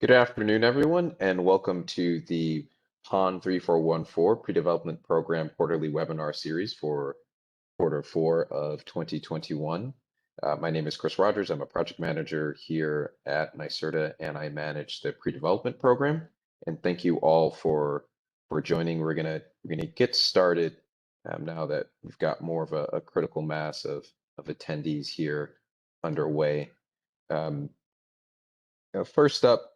Good afternoon, everyone, and welcome to the PON 3414 Pre-Development Program Quarterly Webinar Series for Quarter 4 of 2021. My name is Chris Rogers. I'm a project manager here at NYSERDA, and I manage the pre-development program. And thank you all for joining. We're gonna get started now that we've got more of a critical mass of attendees here underway. First up,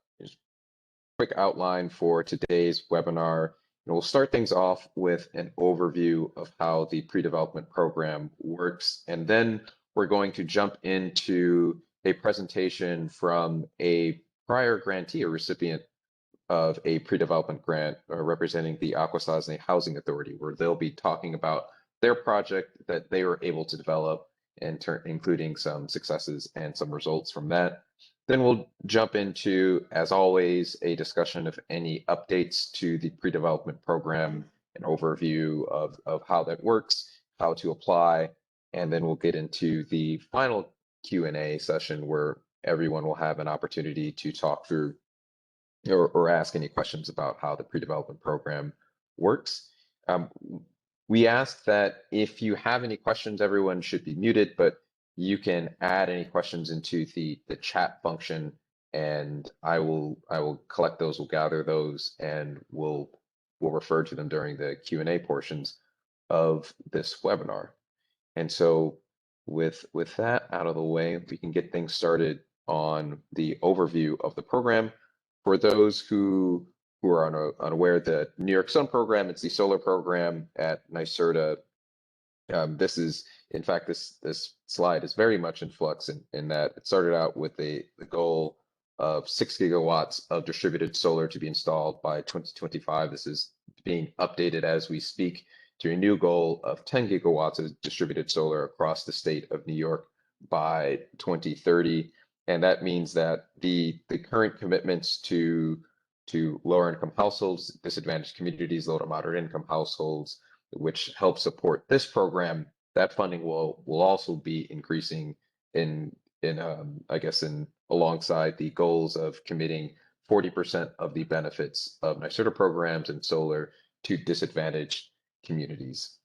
quick outline for today's webinar. We'll start things off with an overview of how the pre-development program works, and then we're going to jump into a presentation from a prior grantee or recipient of a pre-development grant representing the Akwesasne Housing Authority, where they'll be talking about their project that they were able to develop, and including some successes and some results from that. Then we'll jump into, as always, a discussion of any updates to the pre-development program, an overview of how that works, how to apply, and then we'll get into the final Q&A session where everyone will have an opportunity to talk through or ask any questions about how the pre-development program works. We ask that if you have any questions, everyone should be muted, but you can add any questions into the chat function, and I will collect those, we'll gather those, and we'll refer to them during the Q&A portions of this webinar. And so with that out of the way, we can get things started on the overview of the program. For those who are unaware, the New York Sun program, it's the solar program at NYSERDA. This is, in fact, this slide is very much in flux in that it started out with the goal of 6 gigawatts of distributed solar to be installed by 2025. This is being updated as we speak to a new goal of 10 gigawatts of distributed solar across the state of New York by 2030. And that means that the current commitments to lower income households, disadvantaged communities, low to moderate income households, which help support this program, that funding will also be increasing alongside the goals of committing 40% of the benefits of NYSERDA programs and solar to disadvantaged communities.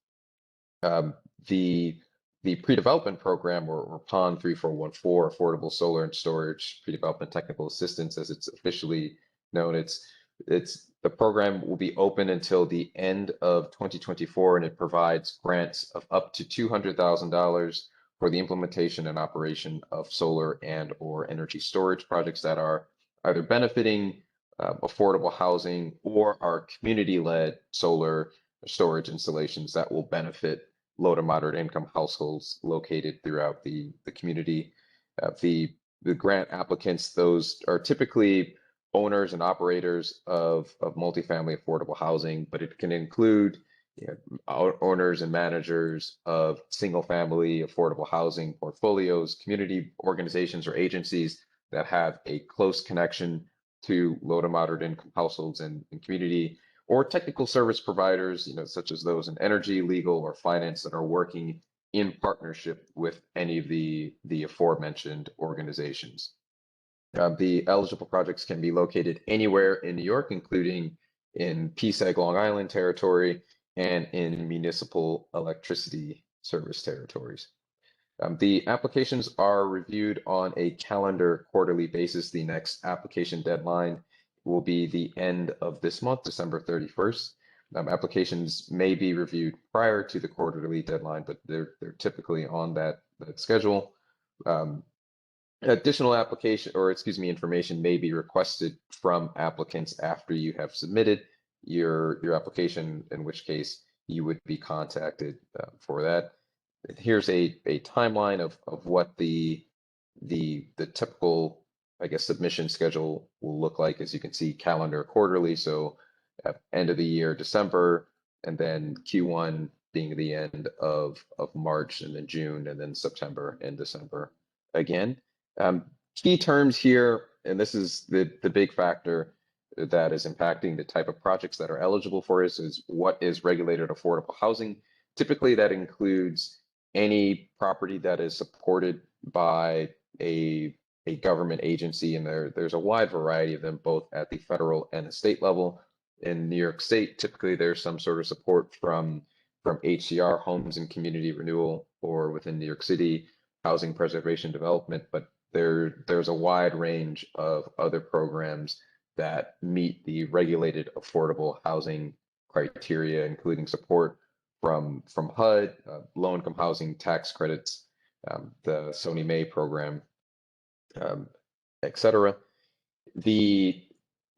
The pre-development program, or PON 3414, Affordable Solar and Storage Pre-Development Technical Assistance, as it's officially known, the program will be open until the end of 2024, and it provides grants of up to $200,000 for the implementation and operation of solar and/or energy storage projects that are either benefiting affordable housing or are community-led solar storage installations that will benefit low to moderate income households located throughout the community. The grant applicants, those are typically owners and operators of multifamily affordable housing, but it can include owners and managers of single family affordable housing portfolios, community organizations or agencies that have a close connection to low to moderate income households and community, or technical service providers, such as those in energy, legal, or finance that are working in partnership with any of the aforementioned organizations. The eligible projects can be located anywhere in New York, including in PSEG Long Island territory and in municipal electricity service territories. The applications are reviewed on a calendar quarterly basis. The next application deadline will be the end of this month, December 31st. Applications may be reviewed prior to the quarterly deadline, but they're typically on that schedule. Additional information may be requested from applicants after you have submitted your application, in which case you would be contacted for that. Here's a timeline of what the typical, submission schedule will look like. As you can see, calendar quarterly, so at end of the year, December, and then Q1 being the end of March, and then June, and then September and December again. Key terms here, and this is the big factor that is impacting the type of projects that are eligible for this, is what is regulated affordable housing. Typically, that includes any property that is supported by a a government agency, and there's a wide variety of them, both at the federal and the state level. In New York State, typically there's some sort of support from HCR, Homes and Community Renewal, or within New York City, Housing Preservation Development, but there's a wide range of other programs that meet the regulated affordable housing criteria, including support from HUD, low-income housing tax credits, the Sony May program, etc.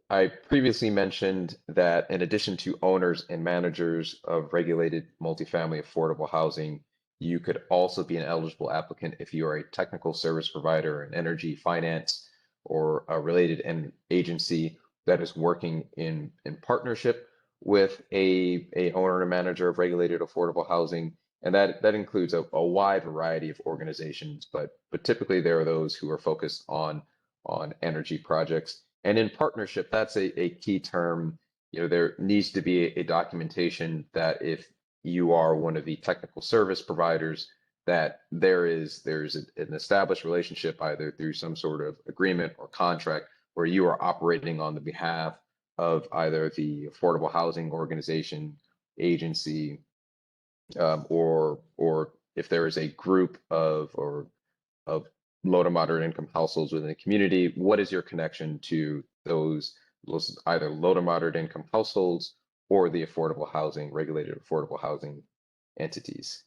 I previously mentioned that in addition to owners and managers of regulated multifamily affordable housing, you could also be an eligible applicant if you are a technical service provider, an energy, finance, or a related agency that is working in partnership with a owner and manager of regulated affordable housing. And that includes a wide variety of organizations, but typically there are those who are focused on energy projects. And in partnership, that's a key term. There needs to be a documentation that if you are one of the technical service providers, that there's an established relationship either through some sort of agreement or contract where you are operating on the behalf of either the affordable housing organization, agency, or if there is a group of low to moderate income households within the community, what is your connection to those either low to moderate income households or the regulated affordable housing entities?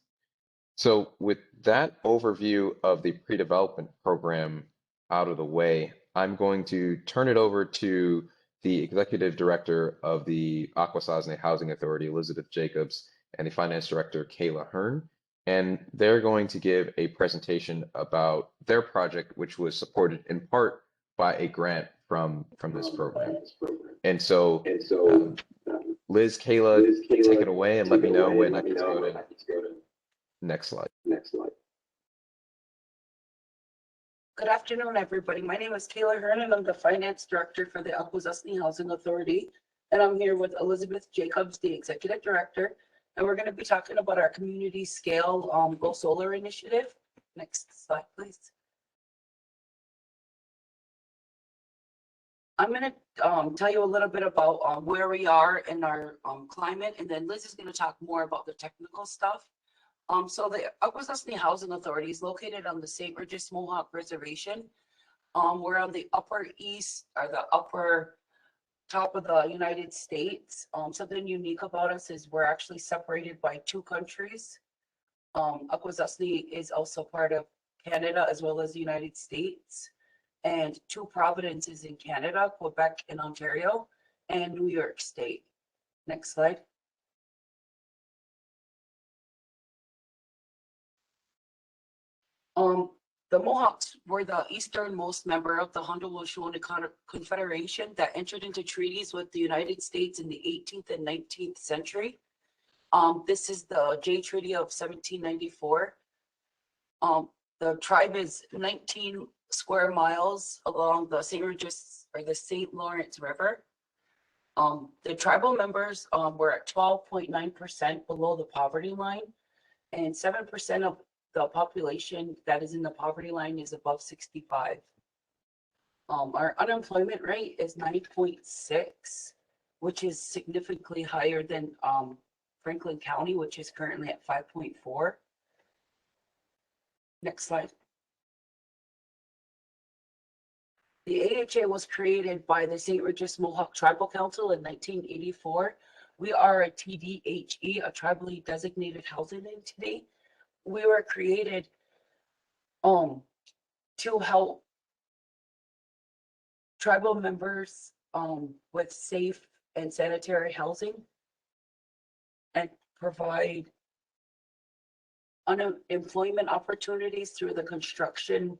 So with that overview of the pre-development program out of the way, I'm going to turn it over to the Executive Director of the Akwesasne Housing Authority, Elizabeth Jacobs, and the Finance Director, Kayla Hearn. And they're going to give a presentation about their project, which was supported in part by a grant from this program. And so, Liz, Kayla, take it away and let me know when I can go to next slide. Good afternoon, everybody. My name is Kayla Hearn, and I'm the Finance Director for the Akwesasne Housing Authority. And I'm here with Elizabeth Jacobs, the Executive Director. And we're going to be talking about our community scale Go Solar initiative. Next slide, please. I'm going to tell you a little bit about where we are in our climate, and then Liz is going to talk more about the technical stuff. So the Akwesasne Housing Authority is located on the St. Regis Mohawk Reservation. We're on the upper east, or the upper top of the United States. Something unique about us is we're actually separated by two countries. Akwesasne is also part of Canada as well as the United States, and two provinces in Canada, Quebec and Ontario, and New York State. Next slide. The Mohawks were the easternmost member of the Haudenosaunee Confederation that entered into treaties with the United States in the 18th and 19th century. This is the Jay Treaty of 1794. The tribe is 19 square miles along the St. Regis or the St. Lawrence River. The tribal members were at 12.9% below the poverty line, and 7% of the population that is in the poverty line is above 65. Our unemployment rate is 9.6, which is significantly higher than Franklin County, which is currently at 5.4. Next slide. The AHA was created by the St. Regis Mohawk Tribal Council in 1984. We are a TDHE, a tribally designated housing entity. We were created to help tribal members with safe and sanitary housing and provide unemployment opportunities through the construction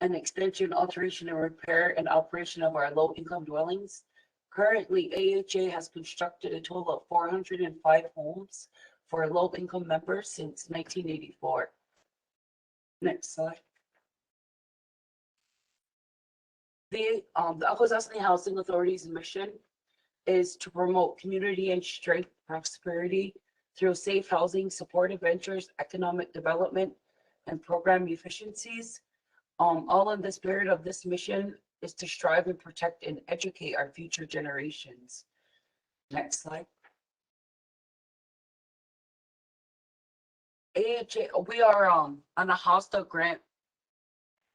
and extension, alteration, and repair and operation of our low-income dwellings. Currently, AHA has constructed a total of 405 homes for low-income members since 1984. Next slide. The Akwesasne Housing Authority's mission is to promote community and strength prosperity through safe housing, supportive ventures, economic development, and program efficiencies. All in the spirit of this mission is to strive and protect and educate our future generations. Next slide. AHA, we are on a HOSTA grant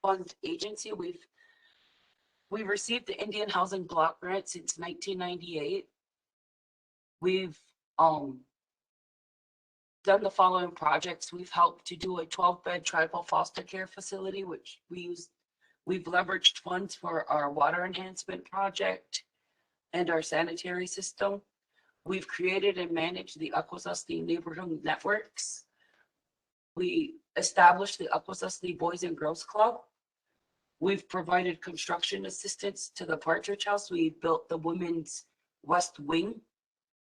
fund agency. We've received the Indian Housing Block Grant since 1998. We've done the following projects. We've helped to do a 12-bed tribal foster care facility, which we've leveraged funds for our water enhancement project and our sanitary system. We've created and managed the Akwesasne neighborhood networks. We established the Akwesasne Boys and Girls Club. We've provided construction assistance to the Partridge House. We built the Women's West Wing,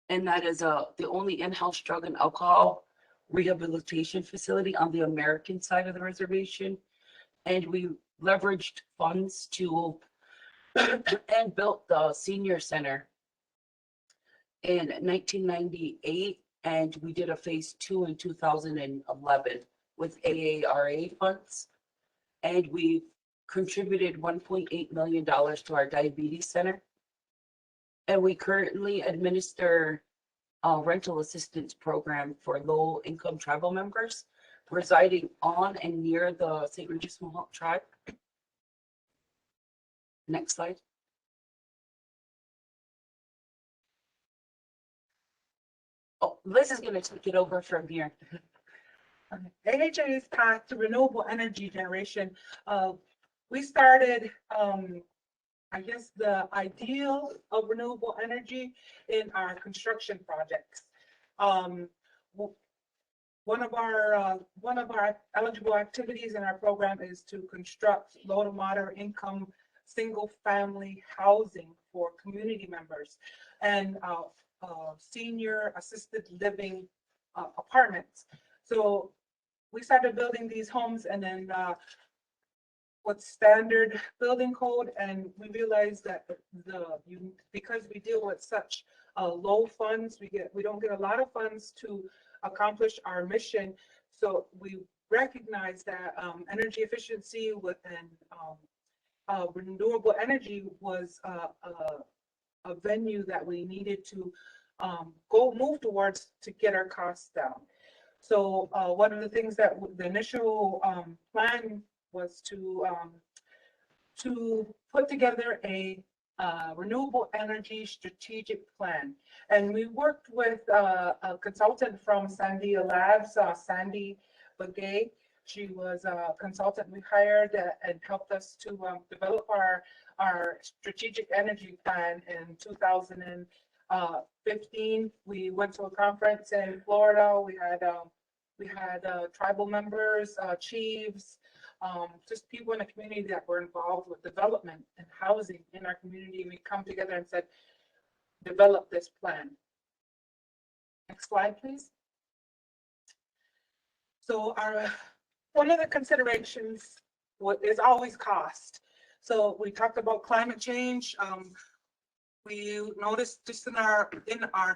and that is the only in-house drug and alcohol rehabilitation facility on the American side of the reservation. And we leveraged funds to and built the senior center in 1998, and we did a phase 2 in 2011 with AARA funds, and we contributed $1.8 million to our diabetes center. And we currently administer a rental assistance program for low income tribal members residing on and near the St. Regis Mohawk Tribe. Next slide. Oh, Liz is going to take it over from here. AHA's path to renewable energy generation. We started, I guess, the ideal of renewable energy in our construction projects. One of our eligible activities in our program is to construct low to moderate income single family housing for community members and senior assisted living apartments. So we started building these homes, and then with standard building code, and we realized that because we deal with such low funds, we don't get a lot of funds to accomplish our mission. So we recognize that energy efficiency within renewable energy was a venue that we needed to move towards to get our costs down. So one of the things that the initial plan was to put together a renewable energy strategic plan. And we worked with a consultant from Sandia Labs, Sandy Begay. She was a consultant we hired and helped us to develop our strategic energy plan in 2015. We went to a conference in Florida. We had tribal members, chiefs, just people in the community that were involved with development and housing in our community. We come together and said, develop this plan. Next slide, please. So one of the considerations is always cost. So we talked about climate change. We noticed just in our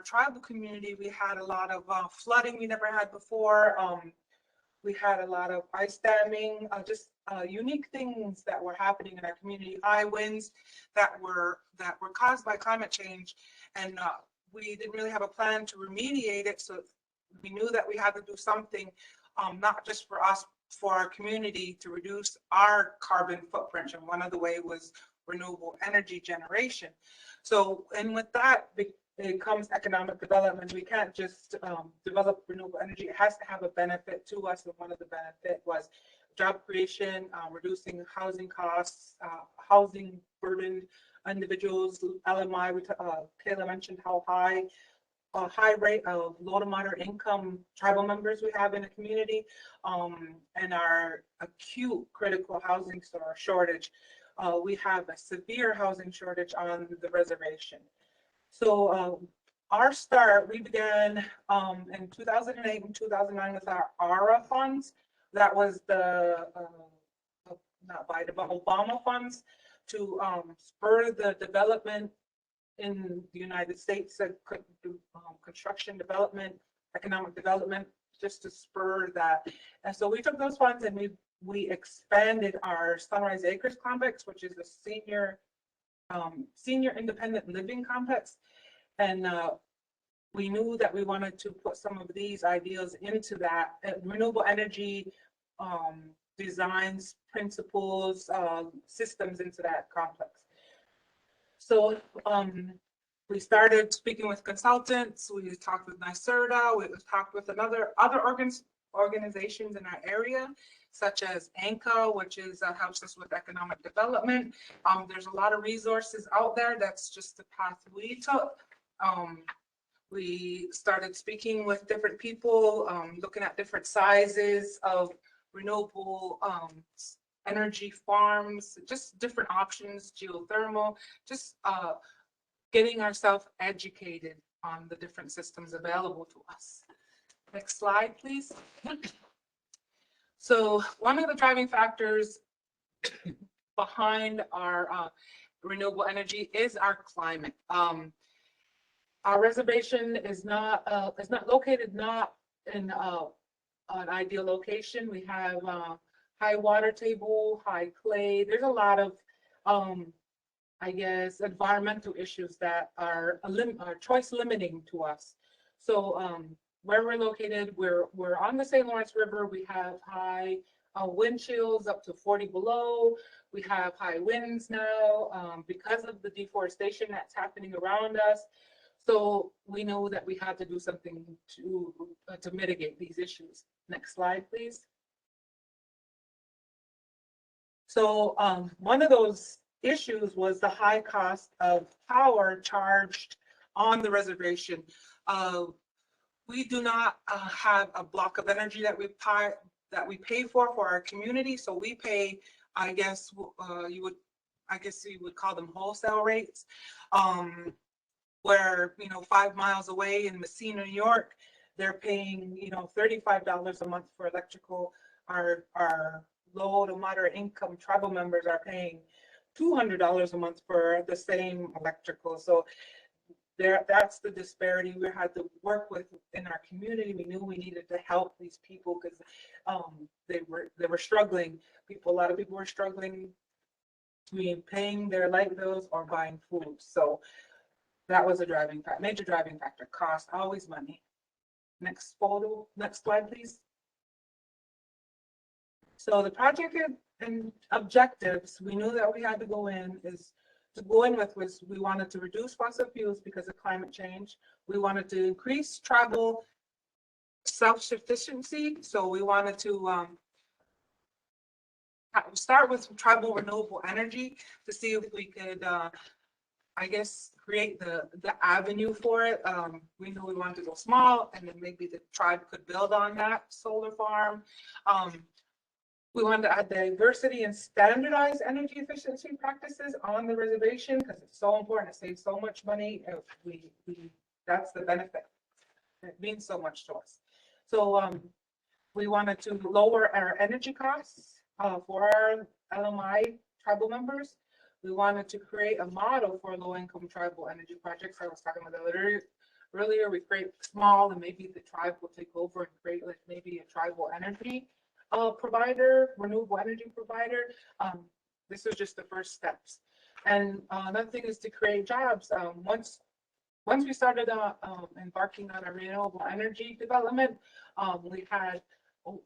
tribal community, we had a lot of flooding we never had before. We had a lot of ice damming, just unique things that were happening in our community, high winds that were caused by climate change, and we didn't really have a plan to remediate it. So we knew that we had to do something, not just for us, for our community, to reduce our carbon footprint. And one of the ways was renewable energy generation. So, and with that, it comes economic development. We can't just develop renewable energy. It has to have a benefit to us. And one of the benefits was job creation, reducing housing costs, housing burdened individuals, LMI. Kayla mentioned how high rate of low to moderate income tribal members we have in the community, and our acute critical housing shortage. We have a severe housing shortage on the reservation. So our start, we began in 2008 and 2009 with our ARA funds. That was not Biden, but Obama funds to spur the development in the United States, construction development, economic development, just to spur that. And so we took those funds and we we expanded our Sunrise Acres complex, which is a senior independent living complex. And we knew that we wanted to put some of these ideas into that renewable energy designs, principles, systems into that complex. So we started speaking with consultants. We talked with NYSERDA. We talked with other organizations in our area, such as ANCA, which is helps us with economic development. There's a lot of resources out there. That's just the path we took. We started speaking with different people, looking at different sizes of renewable energy farms, just different options, geothermal, just getting ourselves educated on the different systems available to us. Next slide, please. So one of the driving factors behind our renewable energy is our climate. Our reservation is not located in an ideal location. We have high water table, high clay. There's a lot of, I guess, environmental issues that are choice limiting to us. So where we're located, we're on the St. Lawrence River. We have high wind chills up to 40 below. We have high winds now because of the deforestation that's happening around us. So we know that we have to do something to mitigate these issues. Next slide, please. So one of those issues was the high cost of power charged on the reservation. We do not have a block of energy that we pay for our community. So we pay, I guess you would call them wholesale rates. Where 5 miles away in Messina, New York, they're paying $35 a month for electrical. Our low to moderate income tribal members are paying $200 a month for the same electrical. So that's the disparity we had to work with in our community. We knew we needed to help these people because they were struggling. A lot of people were struggling between paying their light bills or buying food. So that was a major driving factor. Cost, always money. Next photo, next slide, please. So the project and objectives we knew that we had to go in was we wanted to reduce fossil fuels because of climate change. We wanted to increase tribal self-sufficiency. So we wanted to start with tribal renewable energy to see if we could I guess create the avenue for it. We knew we wanted to go small, and then maybe the tribe could build on that solar farm. We wanted to add diversity and standardized energy efficiency practices on the reservation because it's so important. It saves so much money. That's the benefit. It means so much to us. So we wanted to lower our energy costs for our LMI tribal members. We wanted to create a model for low-income tribal energy projects. I was talking about that earlier. We create small, and maybe the tribe will take over and create like maybe a tribal energy provider, renewable energy provider. This is just the first steps. And another thing is to create jobs. Once we started embarking on a renewable energy development, we had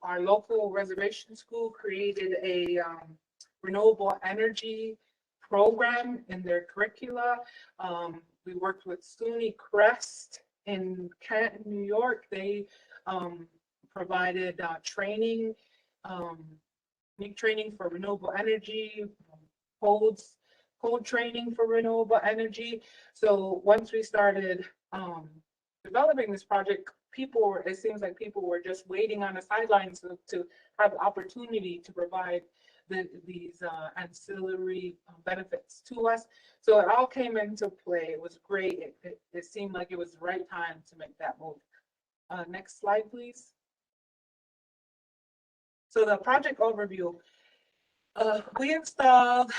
our local reservation school created a renewable energy program in their curricula. We worked with SUNY Crest in Canton, New York. They provided training, unique training for renewable energy, code training for renewable energy. So once we started developing this project, it seems like people were just waiting on the sidelines to have the opportunity to provide these ancillary benefits to us. So it all came into play. It was great. It seemed like it was the right time to make that move. Next slide, please. So the project overview. We installed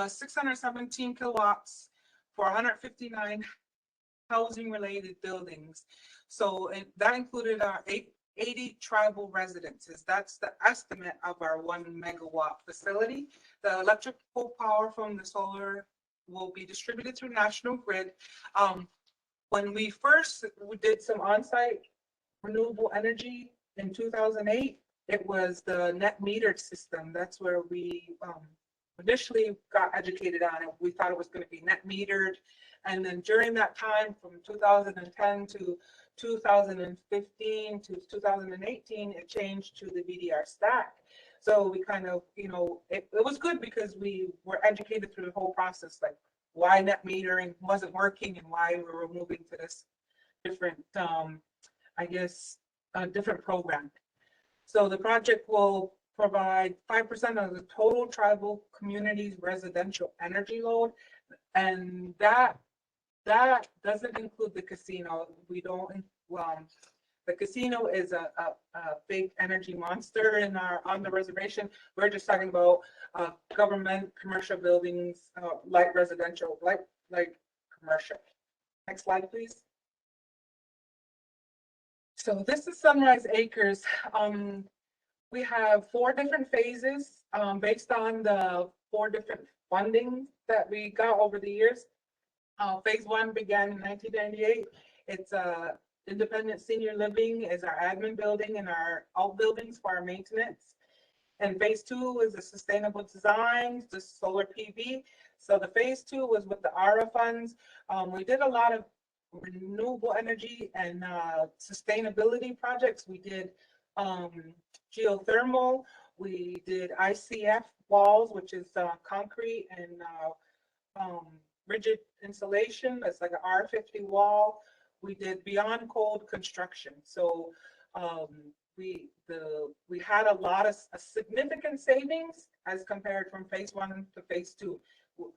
617 kilowatts for 159 housing related buildings. So that included our 80 tribal residences. That's the estimate of our 1 megawatt facility. The electrical power from the solar will be distributed through National Grid. When we did some on-site renewable energy in 2008, it was the net metered system. That's where we initially got educated on it. We thought it was going to be net metered. And then during that time, from 2010 to 2015 to 2018, it changed to the VDR stack. So we kind of, it was good because we were educated through the whole process, like why net metering wasn't working and why we were moving to this different, different program. So the project will provide 5% of the total tribal community's residential energy load. And that doesn't include the casino. We don't, the casino is a big energy monster on the reservation. We're just talking about government, commercial buildings, light residential, light commercial. Next slide, please. So this is Sunrise Acres. We have 4 different phases based on the 4 different funding that we got over the years. Phase 1 began in 1998. It's independent senior living is our admin building and our outbuildings for our maintenance. And phase 2 is a sustainable design, the solar PV. So the phase 2 was with the ARA funds. We did a lot of renewable energy and sustainability projects. We did geothermal. We did ICF walls, which is concrete and rigid insulation. That's like an R50 wall. We did beyond cold construction. So we had a lot of significant savings as compared from phase 1 to phase 2.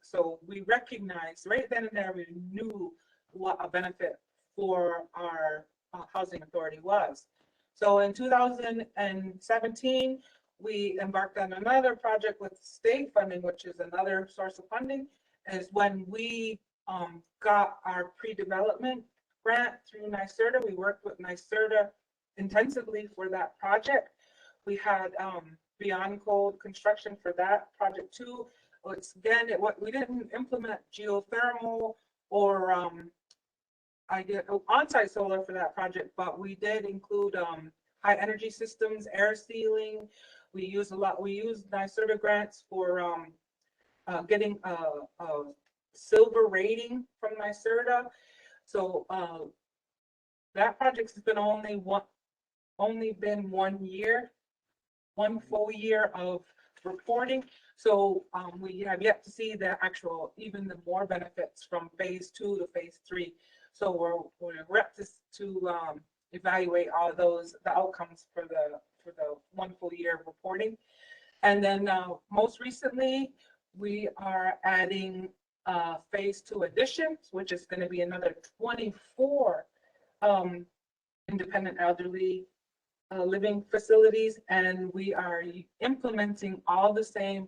So we recognized right then and there, we knew what a benefit for our housing authority was. So in 2017, we embarked on another project with state funding, which is another source of funding, is when we got our pre-development grant through NYSERDA. We worked with NYSERDA intensively for that project. We had beyond cold construction for that project too. It's again, we didn't implement geothermal or on-site solar for that project, but we did include high energy systems, air sealing. We used NYSERDA grants for getting a silver rating from NYSERDA. So that project has been only been 1 year, 1 full year of reporting. So we have yet to see the actual, even the more benefits from phase 2 to phase 3. So we're yet to evaluate all those, the outcomes for the 1 full year of reporting. And then most recently, we are adding phase 2 additions, which is going to be another 24 independent elderly living facilities, and we are implementing all the same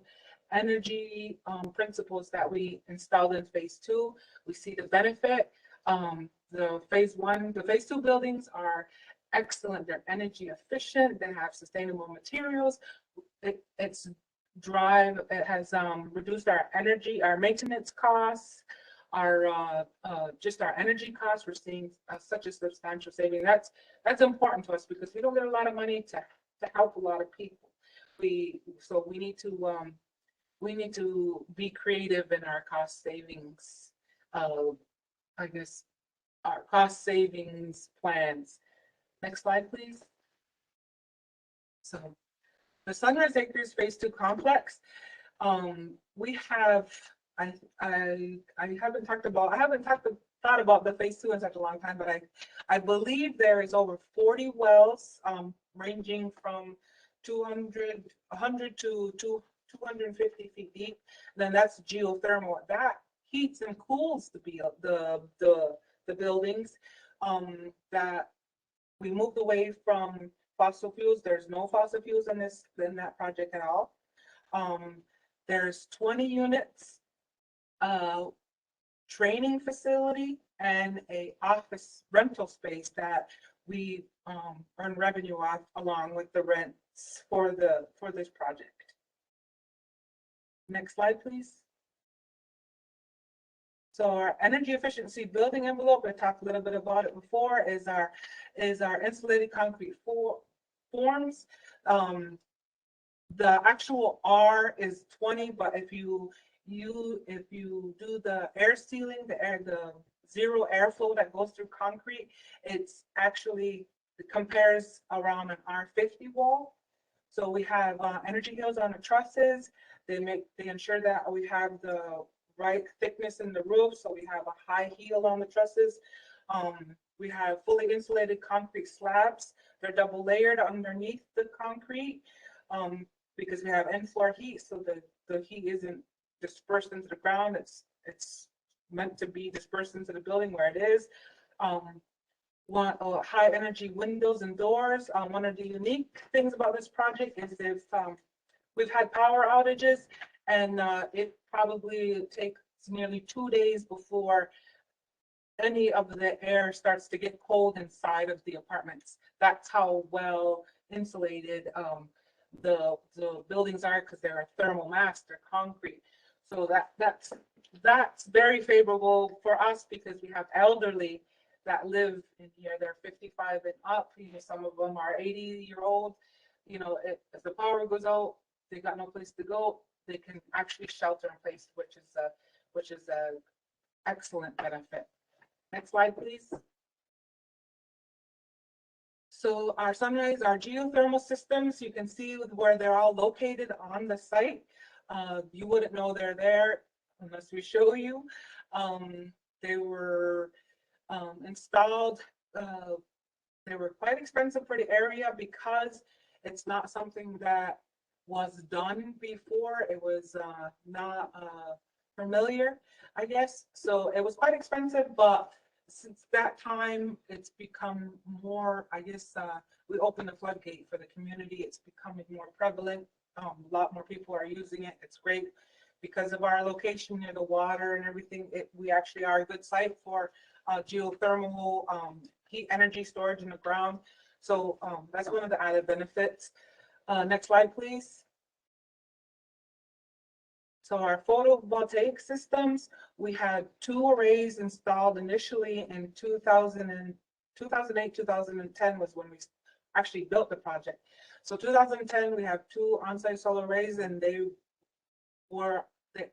energy principles that we installed in phase 2. We see the benefit. The phase 2 buildings are excellent. They're energy efficient. They have sustainable materials. It has reduced our maintenance costs, just our energy costs. We're seeing such a substantial saving. That's important to us because we don't get a lot of money to help a lot of people. So we need to be creative in our cost savings. Our cost savings plans. Next slide, please. So the Sunrise Acres phase 2 complex. We have, I haven't thought about the phase 2 in such a long time, but I believe there is over 40 wells ranging from 100 to 250 feet deep. Then that's geothermal. That heats and cools the buildings. That we moved away from fossil fuels. There's no fossil fuels in that project at all. There's 20 units, training facility, and a office rental space that we earn revenue off along with the rents for this project. Next slide, please. So our energy efficiency building envelope, I talked a little bit about it before, is our insulated concrete forms. The actual R is 20, but if you do the air sealing, the zero airflow that goes through concrete, it compares around an R50 wall. So we have energy hills on the trusses. They ensure that we have the right thickness in the roof, so we have a high heel on the trusses. We have fully insulated concrete slabs. They're double layered underneath the concrete because we have in-floor heat, so the heat isn't dispersed into the ground. It's meant to be dispersed into the building where it is. High energy windows and doors. One of the unique things about this project is we've had power outages, and it probably takes nearly 2 days before any of the air starts to get cold inside of the apartments. That's how well insulated the buildings are, because they're a thermal mass, they're concrete. So that's very favorable for us because we have elderly that live in here. They're 55 and up. Some of them are 80-year-old. If the power goes out, they got no place to go. They can actually shelter in place, which is a excellent benefit. Next slide, please. So our sunrise, our geothermal systems, you can see where they're all located on the site. You wouldn't know they're there unless we show you. They were installed. They were quite expensive for the area because it's not something that was done before. It was not familiar, I guess. So it was quite expensive, but since that time, it's become more, I guess, we opened the floodgate for the community. It's becoming more prevalent. A lot more people are using it. It's great because of our location near the water and everything. We actually are a good site for geothermal heat energy storage in the ground. So that's one of the added benefits. Next slide, please. So our photovoltaic systems, we had 2 arrays installed initially in 2008, 2010 was when we actually built the project. So 2010, we have 2 on-site solar arrays, and they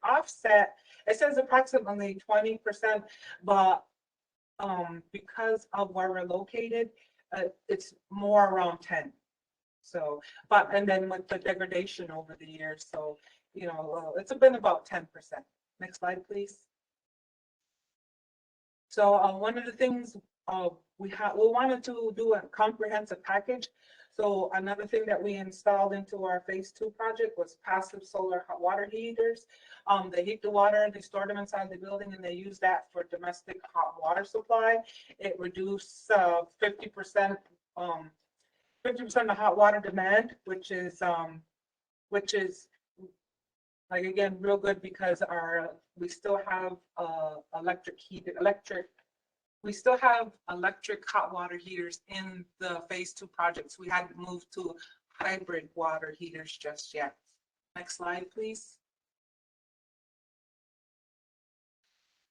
offset, it says approximately 20%, but because of where we're located, it's more around 10. So, and then with the degradation over the years, so it's been about 10%. Next slide, please. So one of the things we wanted to do a comprehensive package. So another thing that we installed into our phase 2 project was passive solar hot water heaters. They heat the water, they store them inside the building, and they use that for domestic hot water supply. It reduced 50% of hot water demand, which is like, again, real good because we still have electric hot water heaters in the phase 2 projects. We hadn't moved to hybrid water heaters just yet. Next slide, please.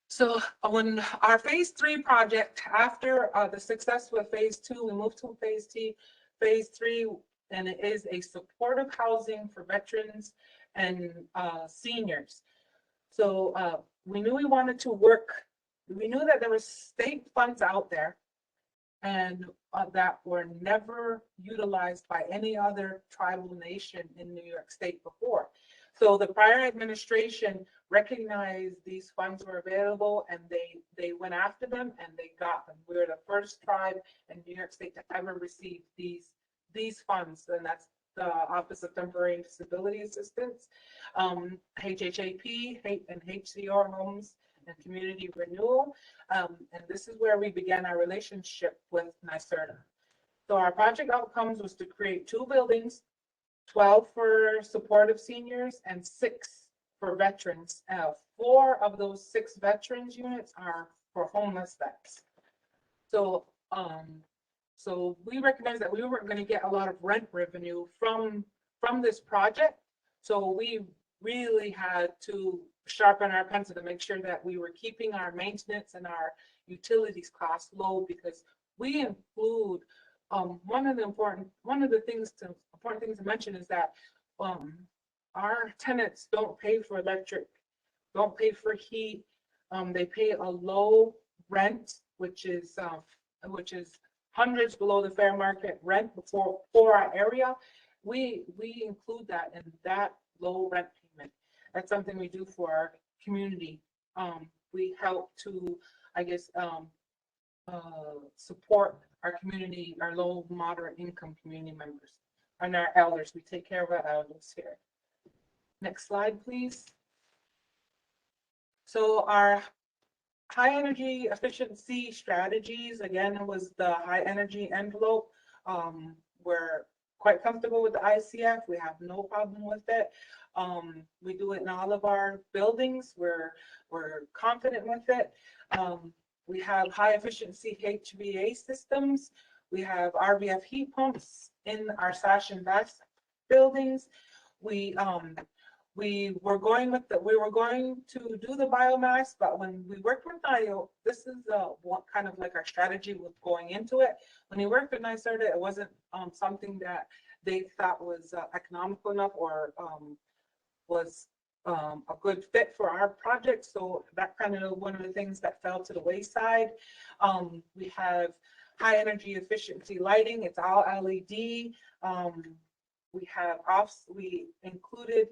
So when our phase 3 project, after the success with phase 2, we moved to phase 3, and it is a supportive housing for veterans and seniors. So we knew we wanted to work. We knew that there were state funds out there and that were never utilized by any other tribal nation in New York State before. So the prior administration recognized these funds were available, and they went after them and they got them. We were the first tribe in New York State to ever receive these funds, and that's the Office of Temporary Disability Assistance, HHAP, and HCR Homes and Community Renewal. And this is where we began our relationship with NY-SUN. So our project outcomes was to create 2 buildings, 12 for supportive seniors and 6 for veterans. 4 of those 6 veterans units are for homeless vets. So So we recognized that we weren't going to get a lot of rent revenue from this project. So we really had to sharpen our pencil to make sure that we were keeping our maintenance and our utilities costs low, because we include one of the important things to mention is that our tenants don't pay for electric, don't pay for heat. They pay a low rent, which is hundreds below the fair market rent for our area. We include that in that low rent payment. That's something we do for our community. We help to, I guess, support our community, our low moderate income community members and our elders. We take care of our elders here. Next slide, please. So our high energy efficiency strategies, again, it was the high energy envelope. We're quite comfortable with the ICF. We have no problem with it. We do it in all of our buildings. We're confident with it. We have high efficiency HVA systems. We have RVF heat pumps in our sash and bash buildings. We were going to do the biomass, but when we worked with NIO, this is what kind of like our strategy with going into it. When we worked with NYSERDA, it wasn't something that they thought was economical enough or was a good fit for our project. So that kind of one of the things that fell to the wayside. We have high energy efficiency lighting. It's all LED. We included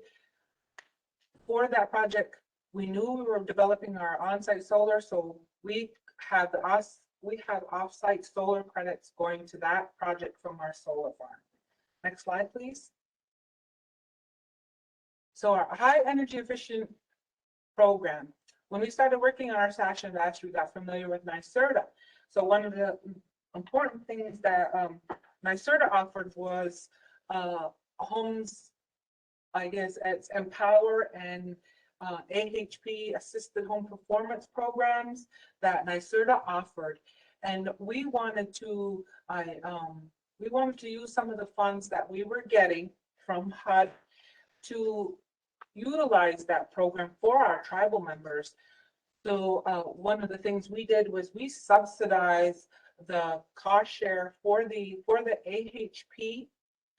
for that project, we knew we were developing our on-site solar, so we have off-site solar credits going to that project from our solar farm. Next slide, please. So our high energy efficient program, when we started working on our sash and bash, we got familiar with NYSERDA. So one of the important things that NYSERDA offered was homes, I guess, it's Empower and AHP assisted home performance programs that NYSERDA offered, and we wanted to use some of the funds that we were getting from HUD to utilize that program for our tribal members. So one of the things we did was we subsidized the cost share for the AHP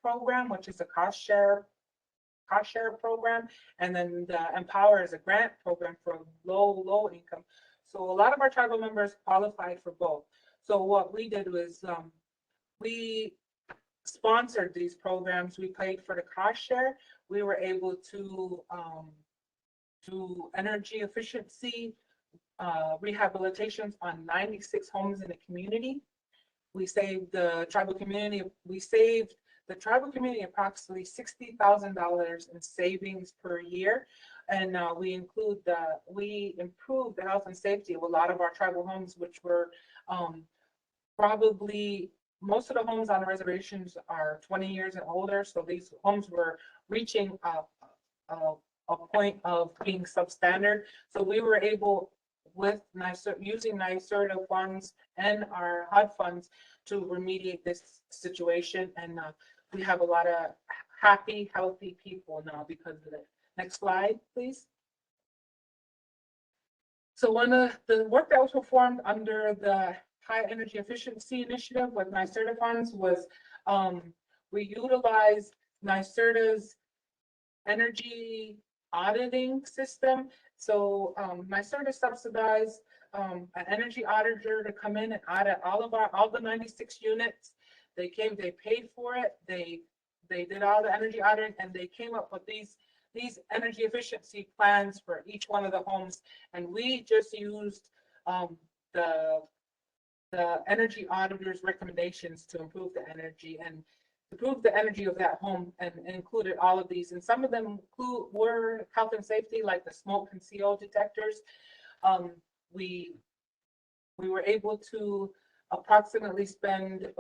program, which is a cost share program, and then the Empower is a grant program for low income. So a lot of our tribal members qualified for both. So what we did was we sponsored these programs. We paid for the cost share. We were able to do energy efficiency rehabilitations on 96 homes in the community. We saved the tribal community. The tribal community approximately $60,000 in savings per year, and we improved the health and safety of a lot of our tribal homes, which were probably most of the homes on the reservations are 20 years and older. So these homes were reaching a point of being substandard. So we were able, with using NYSERDA funds and our HUD funds, to remediate this situation, and we have a lot of happy, healthy people now because of it. Next slide, please. So one of the work that was performed under the High Energy Efficiency Initiative with NYSERDA funds was we utilized NYSERDA's energy auditing system. So NYSERDA subsidized an energy auditor to come in and audit all the 96 units. They paid for it. They did all the energy auditing, and they came up with these energy efficiency plans for each one of the homes. And we just used the energy auditor's recommendations to improve the energy and improve the energy of that home, and included all of these. And some of them were health and safety, like the smoke and CO detectors. We were able to approximately spend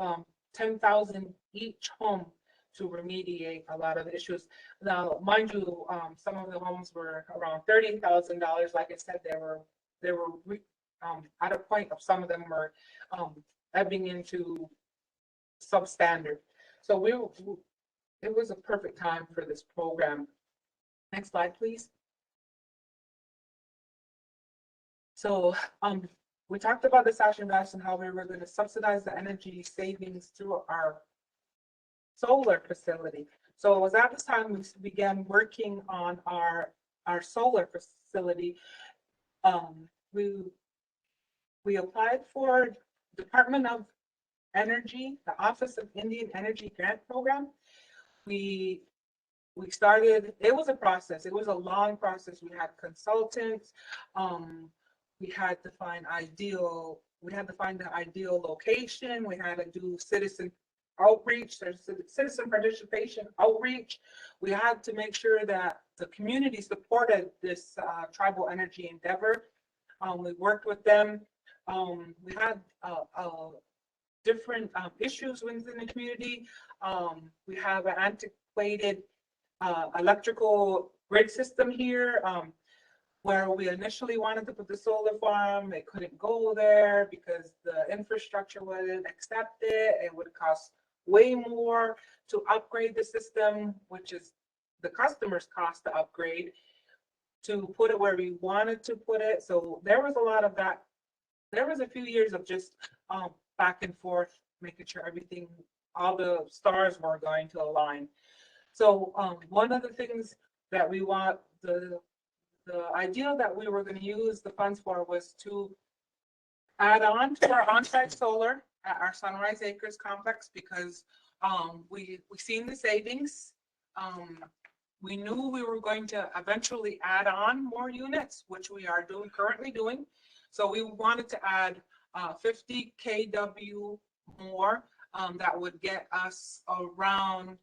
$10,000 each home to remediate a lot of the issues. Now, mind you, some of the homes were around $30,000. Like I said, they were at a point of some of them were ebbing into substandard. So it was a perfect time for this program. Next slide, please. So we talked about the Sachin Bass and how we were going to subsidize the energy savings through our solar facility. So it was at this time we began working on our solar facility. We applied for Department of Energy, the Office of Indian Energy Grant Program. We started, it was a process. It was a long process. We had consultants. We had to find the ideal location. We had to do citizen outreach, there's citizen participation outreach. We had to make sure that the community supported this tribal energy endeavor. We worked with them. We had different issues within the community. We have an antiquated electrical grid system here, where we initially wanted to put the solar farm. It couldn't go there because the infrastructure wouldn't accept it. It would cost way more to upgrade the system, which is the customer's cost to upgrade, to put it where we wanted to put it. So there was a lot of that. There was a few years of just back and forth, making sure everything, all the stars were going to align. So one of the things that we want, the idea that we were going to use the funds for was to add on to our OnSite Solar at our Sunrise Acres complex, because we seen the savings. We knew we were going to eventually add on more units, which we are currently doing. So we wanted to add 50 kW more. That would get us around,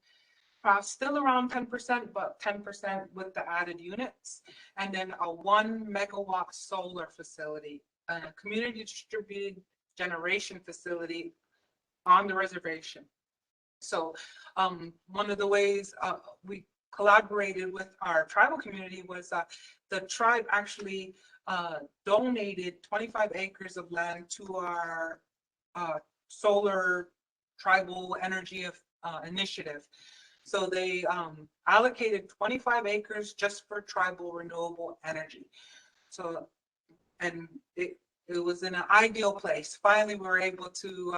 still around 10%, but 10% with the added units. And then a 1 megawatt solar facility, a community distributed generation facility on the reservation. So one of the ways we collaborated with our tribal community was the tribe actually donated 25 acres of land to our solar tribal energy initiative. So they allocated 25 acres just for tribal renewable energy. So, and it was in an ideal place. Finally, we were able to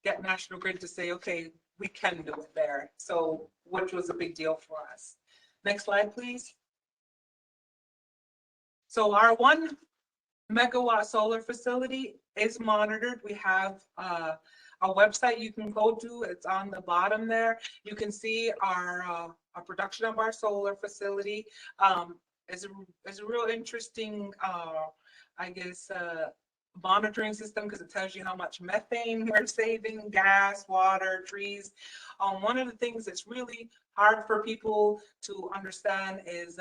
get National Grid to say, okay, we can do it there. So, which was a big deal for us. Next slide, please. So our 1 megawatt solar facility is monitored. We have a website you can go to. It's on the bottom there. You can see our production of our solar facility. It's a real interesting, I guess, monitoring system, because it tells you how much methane we're saving, gas, water, trees. One of the things that's really hard for people to understand is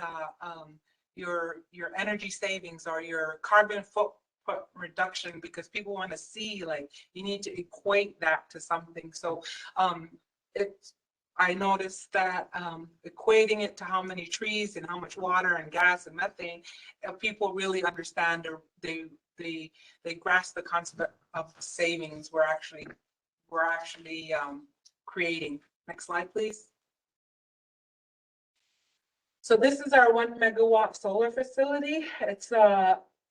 your energy savings or your carbon footprint reduction, because people want to see, like, you need to equate that to something. So I noticed that equating it to how many trees and how much water and gas and methane, people really understand, or they grasp the concept of savings we're actually creating. Next slide, please. So this is our 1 megawatt solar facility.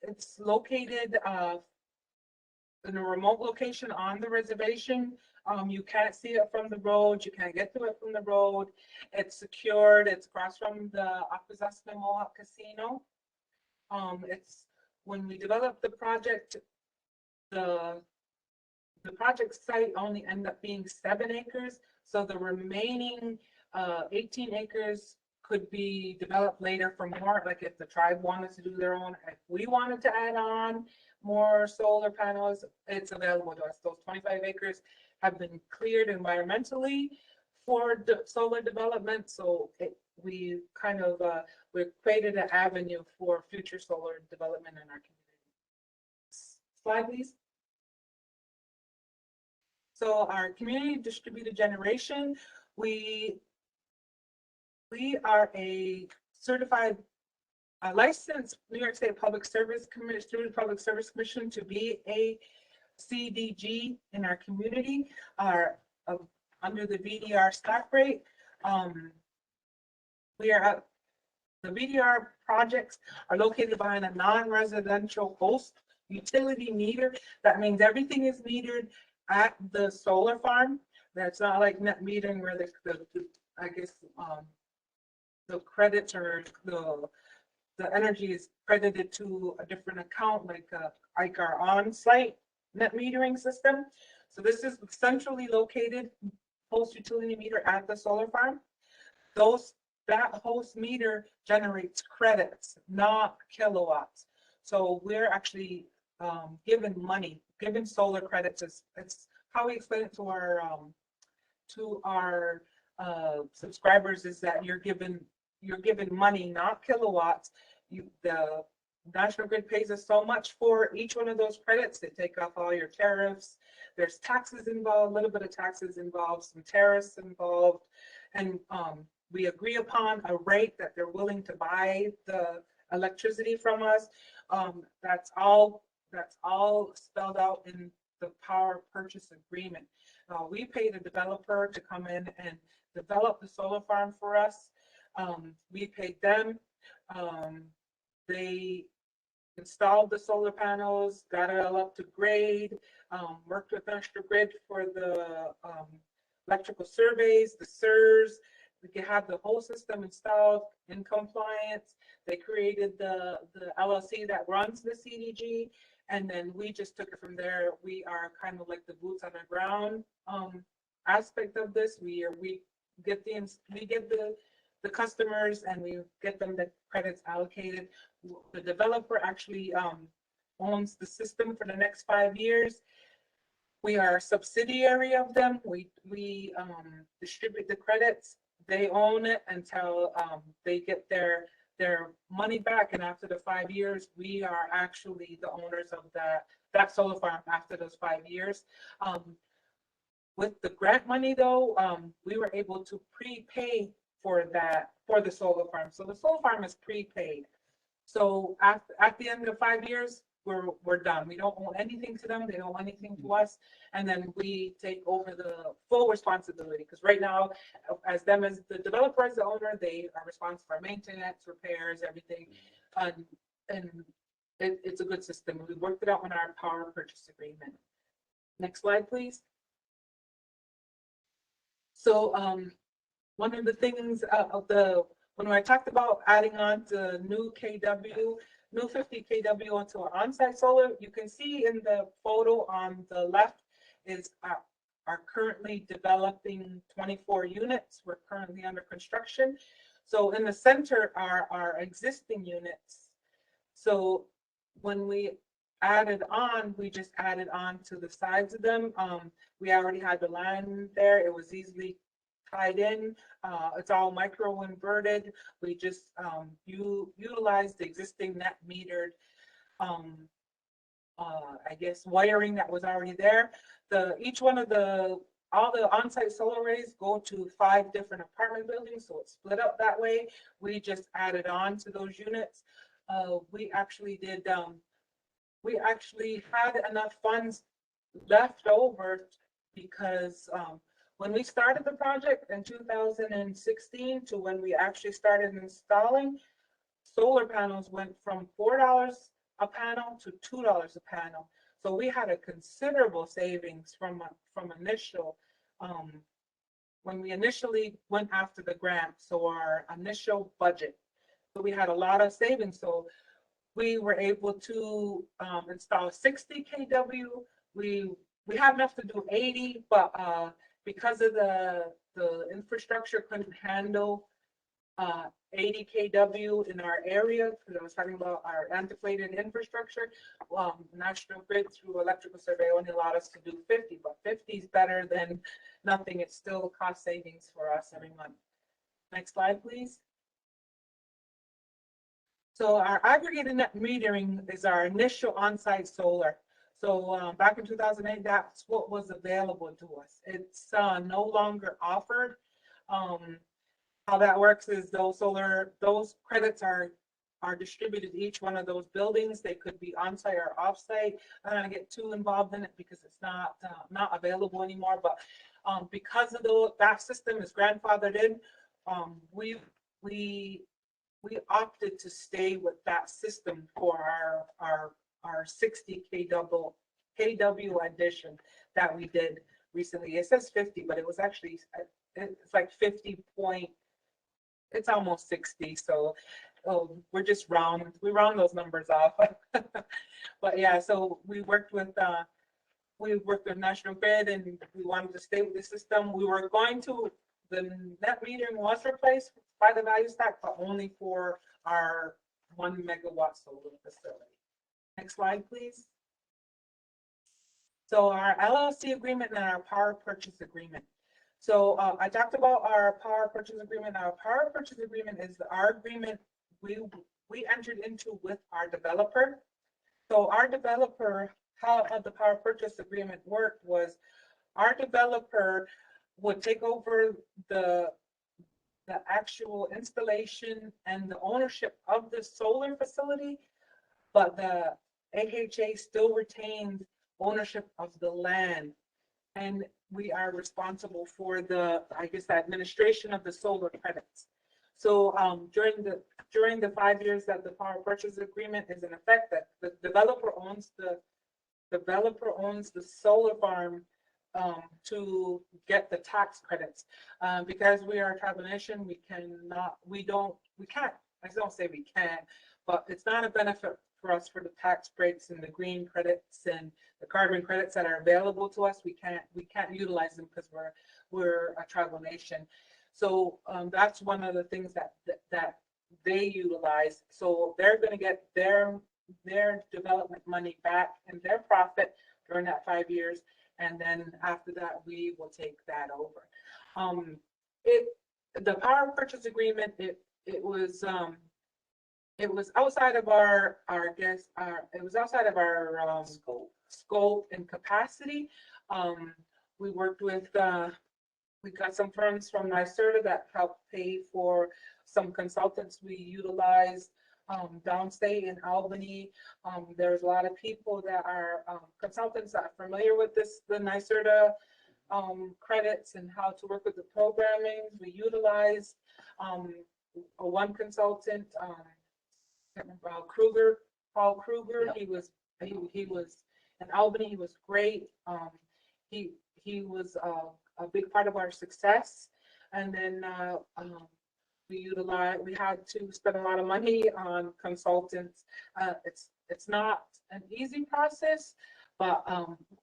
It's located in a remote location on the reservation. You can't see it from the road. You can't get to it from the road. It's secured. It's across from the Akwesasne Mohawk Casino. It's, when we developed the project, the project site only ended up being 7 acres. So the remaining 18 acres could be developed later for more, like if the tribe wanted to do their own, if we wanted to add on more solar panels, it's available to us. Those 25 acres have been cleared environmentally for solar development. So we kind of, we created an avenue for future solar development in our community. Slide, please. So our community distributed generation, we are a certified, licensed New York State Public Service Commission to be a CDG in our community are under the VDR stack rate. We are at the VDR projects are located behind a non-residential host utility meter. That means everything is metered at the solar farm. That's not like net metering where I guess the credits or the energy is credited to a different account, like our on-site net metering system. So this is centrally located host utility meter at the solar farm. That host meter generates credits, not kilowatts. So we're actually given money, given solar credits. It's how we explain it to our subscribers is that you're given money, not kilowatts. The National Grid pays us so much for each one of those credits. They take off all your tariffs. There's taxes involved, a little bit of taxes involved, some tariffs involved, and we agree upon a rate that they're willing to buy the electricity from us. That's all spelled out in the power purchase agreement. We pay the developer to come in and develop the solar farm for us. We paid them. They installed the solar panels, got it all up to grade, worked with National Grid for the electrical surveys, the SIRS. We can have the whole system installed in compliance. They created the LLC that runs the CDG, and then we just took it from there. We are kind of like the boots on the ground aspect of this. We get the customers and we get them the credits allocated. The developer actually owns the system for the next 5 years. We are a subsidiary of them. We distribute the credits. They own it until they get their money back. And after the 5 years, we are actually the owners of that solar farm after those 5 years. With the grant money though, we were able to prepay for the solar farm. So the solar farm is prepaid. So at the end of 5 years, we're done. We don't owe anything to them. They don't owe anything to us. And then we take over the full responsibility. Because right now, as the developer, as the owner, they are responsible for maintenance, repairs, everything. And it's a good system. We worked it out in our power purchase agreement. Next slide, please. So one of the things when I talked about adding on to new 50 kW onto our on-site solar, you can see in the photo on the left is our currently developing 24 units. We're currently under construction. So in the center are our existing units. So when we added on, we just added on to the sides of them. We already had the line there. It was easily tied in. It's all micro inverted. We just utilized the existing net metered, I guess, wiring that was already there. Each one of all the on-site solar arrays go to 5 different apartment buildings, so it's split up that way. We just added on to those units. We actually had enough funds left over because when we started the project in 2016 to when we actually started installing, solar panels went from $4 a panel to $2 a panel. So we had a considerable savings from initial, when we initially went after the grant, so our initial budget. So we had a lot of savings. So we were able to install 60 kW. We had enough to do 80, but because of the infrastructure couldn't handle 80 kW in our area, because I was talking about our antiquated infrastructure, National Grid through electrical survey only allowed us to do 50, but 50 is better than nothing. It's still cost savings for us every month. Next slide, please. So our aggregated net metering is our initial on-site solar. So back in 2008, that's what was available to us. It's no longer offered. How that works is those credits are are distributed to each one of those buildings. They could be on-site or off-site. I don't want to get too involved in it because it's not available anymore. But because of that system is grandfathered in, we opted to stay with that system for our 60 kW addition that we did recently. It says 50, but it was actually, it's like 50 point, it's almost 60. So we're just we round those numbers off. But yeah, so we worked with National Grid, and we wanted to stay with the system. The net metering was replaced by the value stack, but only for our 1 megawatt solar facility. Next slide, please. So our LLC agreement and our power purchase agreement. So I talked about our power purchase agreement. Our power purchase agreement is our agreement we entered into with our developer. So our developer, how the power purchase agreement worked was our developer would take over the actual installation and the ownership of the solar facility, but the AHA still retains ownership of the land. And we are responsible for the administration of the solar credits. So during the 5 years that the power purchase agreement is in effect, that the developer owns the solar farm to get the tax credits. Because we are a tribal nation, we can't, I don't say we can't, but it's not a benefit for us for the tax breaks and the green credits and the carbon credits that are available to us. We can't utilize them because we're a tribal nation. So that's one of the things that they utilize. So they're going to get their development money back and their profit during that 5 years. And then after that, we will take that over. The power purchase agreement, it was outside of our scope and capacity. We worked with we got some firms from NYSERDA that helped pay for some consultants we utilized downstate in Albany. There's a lot of people that are consultants that are familiar with the NYSERDA credits and how to work with the programming. We utilized one consultant, Paul Kruger. Yep. He was in Albany. He was great. He was a big part of our success. And then we had to spend a lot of money on consultants. It's not an easy process, but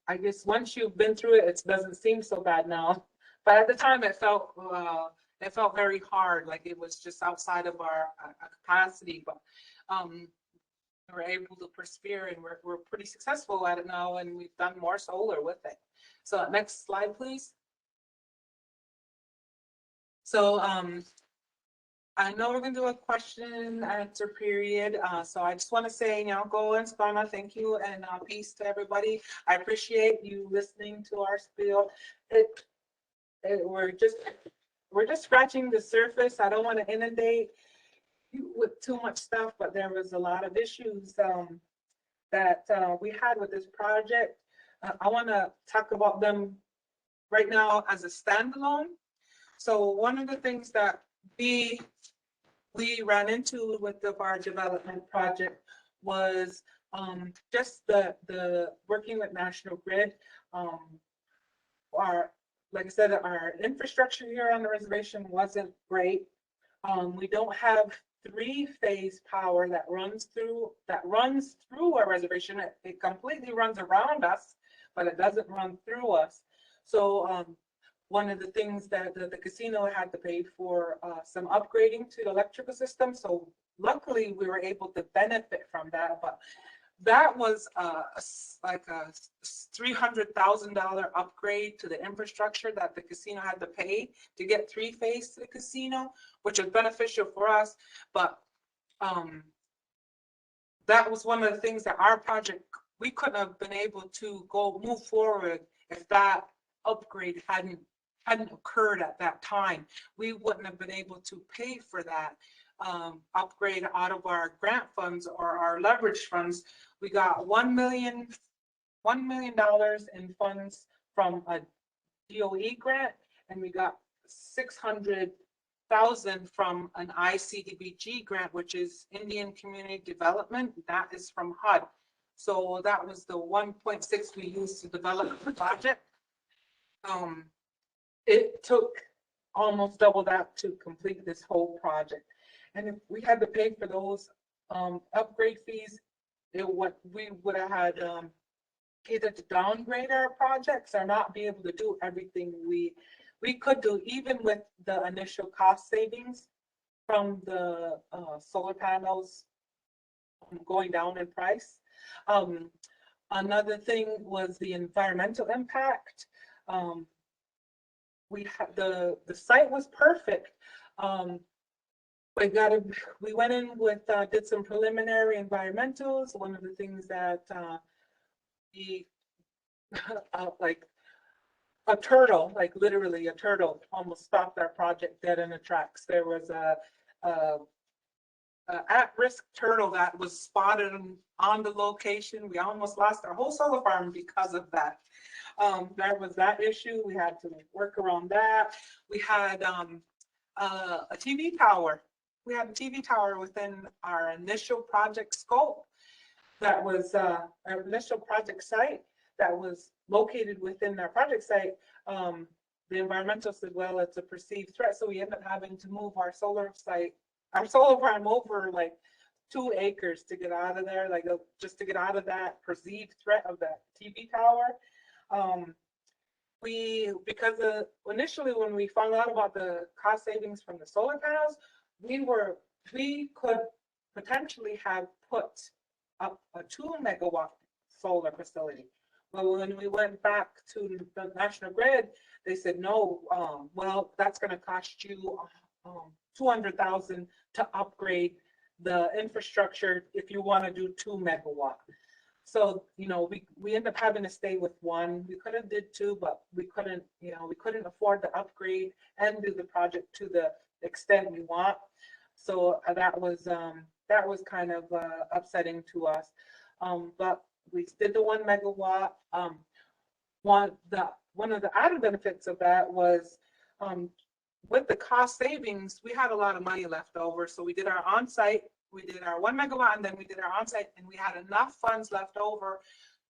I guess once you've been through it, it doesn't seem so bad now. But at the time, it felt very hard, like it was just outside of our capacity. But we were able to persevere, and we're pretty successful at it now, and we've done more solar with it. So next slide, please. So I know we're going to do a question and answer period. So I just want to say, go and Spana, thank you, and peace to everybody. I appreciate you listening to our spiel. We're just scratching the surface. I don't want to inundate you with too much stuff, but there was a lot of issues that we had with this project. I want to talk about them right now as a standalone. So one of the things that we ran into with our development project was just the working with National Grid. Like I said, our infrastructure here on the reservation wasn't great. We don't have 3-phase power that runs through our reservation. It completely runs around us, but it doesn't run through us. So one of the things that the casino had to pay for some upgrading to the electrical system. So luckily we were able to benefit from that, but that was like a $300,000 upgrade to the infrastructure that the casino had to pay to get 3-phase to the casino, which is beneficial for us. But that was one of the things that our project, we couldn't have been able to move forward if that upgrade hadn't occurred at that time. We wouldn't have been able to pay for that. upgrade out of our grant funds or our leverage funds. We got $1 million in funds from a DOE grant, and we got 600,000 from an ICDBG grant, which is Indian Community Development. That is from HUD. So that was the 1.6 we used to develop the project. It took almost double that to complete this whole project. And if we had to pay for those upgrade fees, we would have had either to downgrade our projects or not be able to do everything we could do, even with the initial cost savings from the solar panels going down in price. Another thing was the environmental impact. We had the site was perfect. We went in with did some preliminary environmentals. One of the things that like a turtle, like literally a turtle, almost stopped our project dead in the tracks. There was a at-risk turtle that was spotted on the location. We almost lost our whole solar farm because of that. There was that issue. We had to work around that. We had a TV tower. We had a TV tower within our initial project scope. That was our initial project site that was located within our project site. The environmental said, well, it's a perceived threat. So we ended up having to move our solar farm over like 2 acres to get out of there, like just to get out of that perceived threat of that TV tower. Because initially when we found out about the cost savings from the solar panels, we could potentially have put up a 2 megawatt solar facility. But when we went back to the National Grid, they said, no, well, that's going to cost you $200,000 to upgrade the infrastructure if you want to do 2 megawatt. So, you know, we ended up having to stay with 1. We could have did 2, but we couldn't afford the upgrade and do the project to the extent we want. So that was kind of upsetting to us. But we did the 1 megawatt. One of the added benefits of that was with the cost savings, we had a lot of money left over. So we did our on-site. We did our 1 megawatt, and then we did our on-site, and we had enough funds left over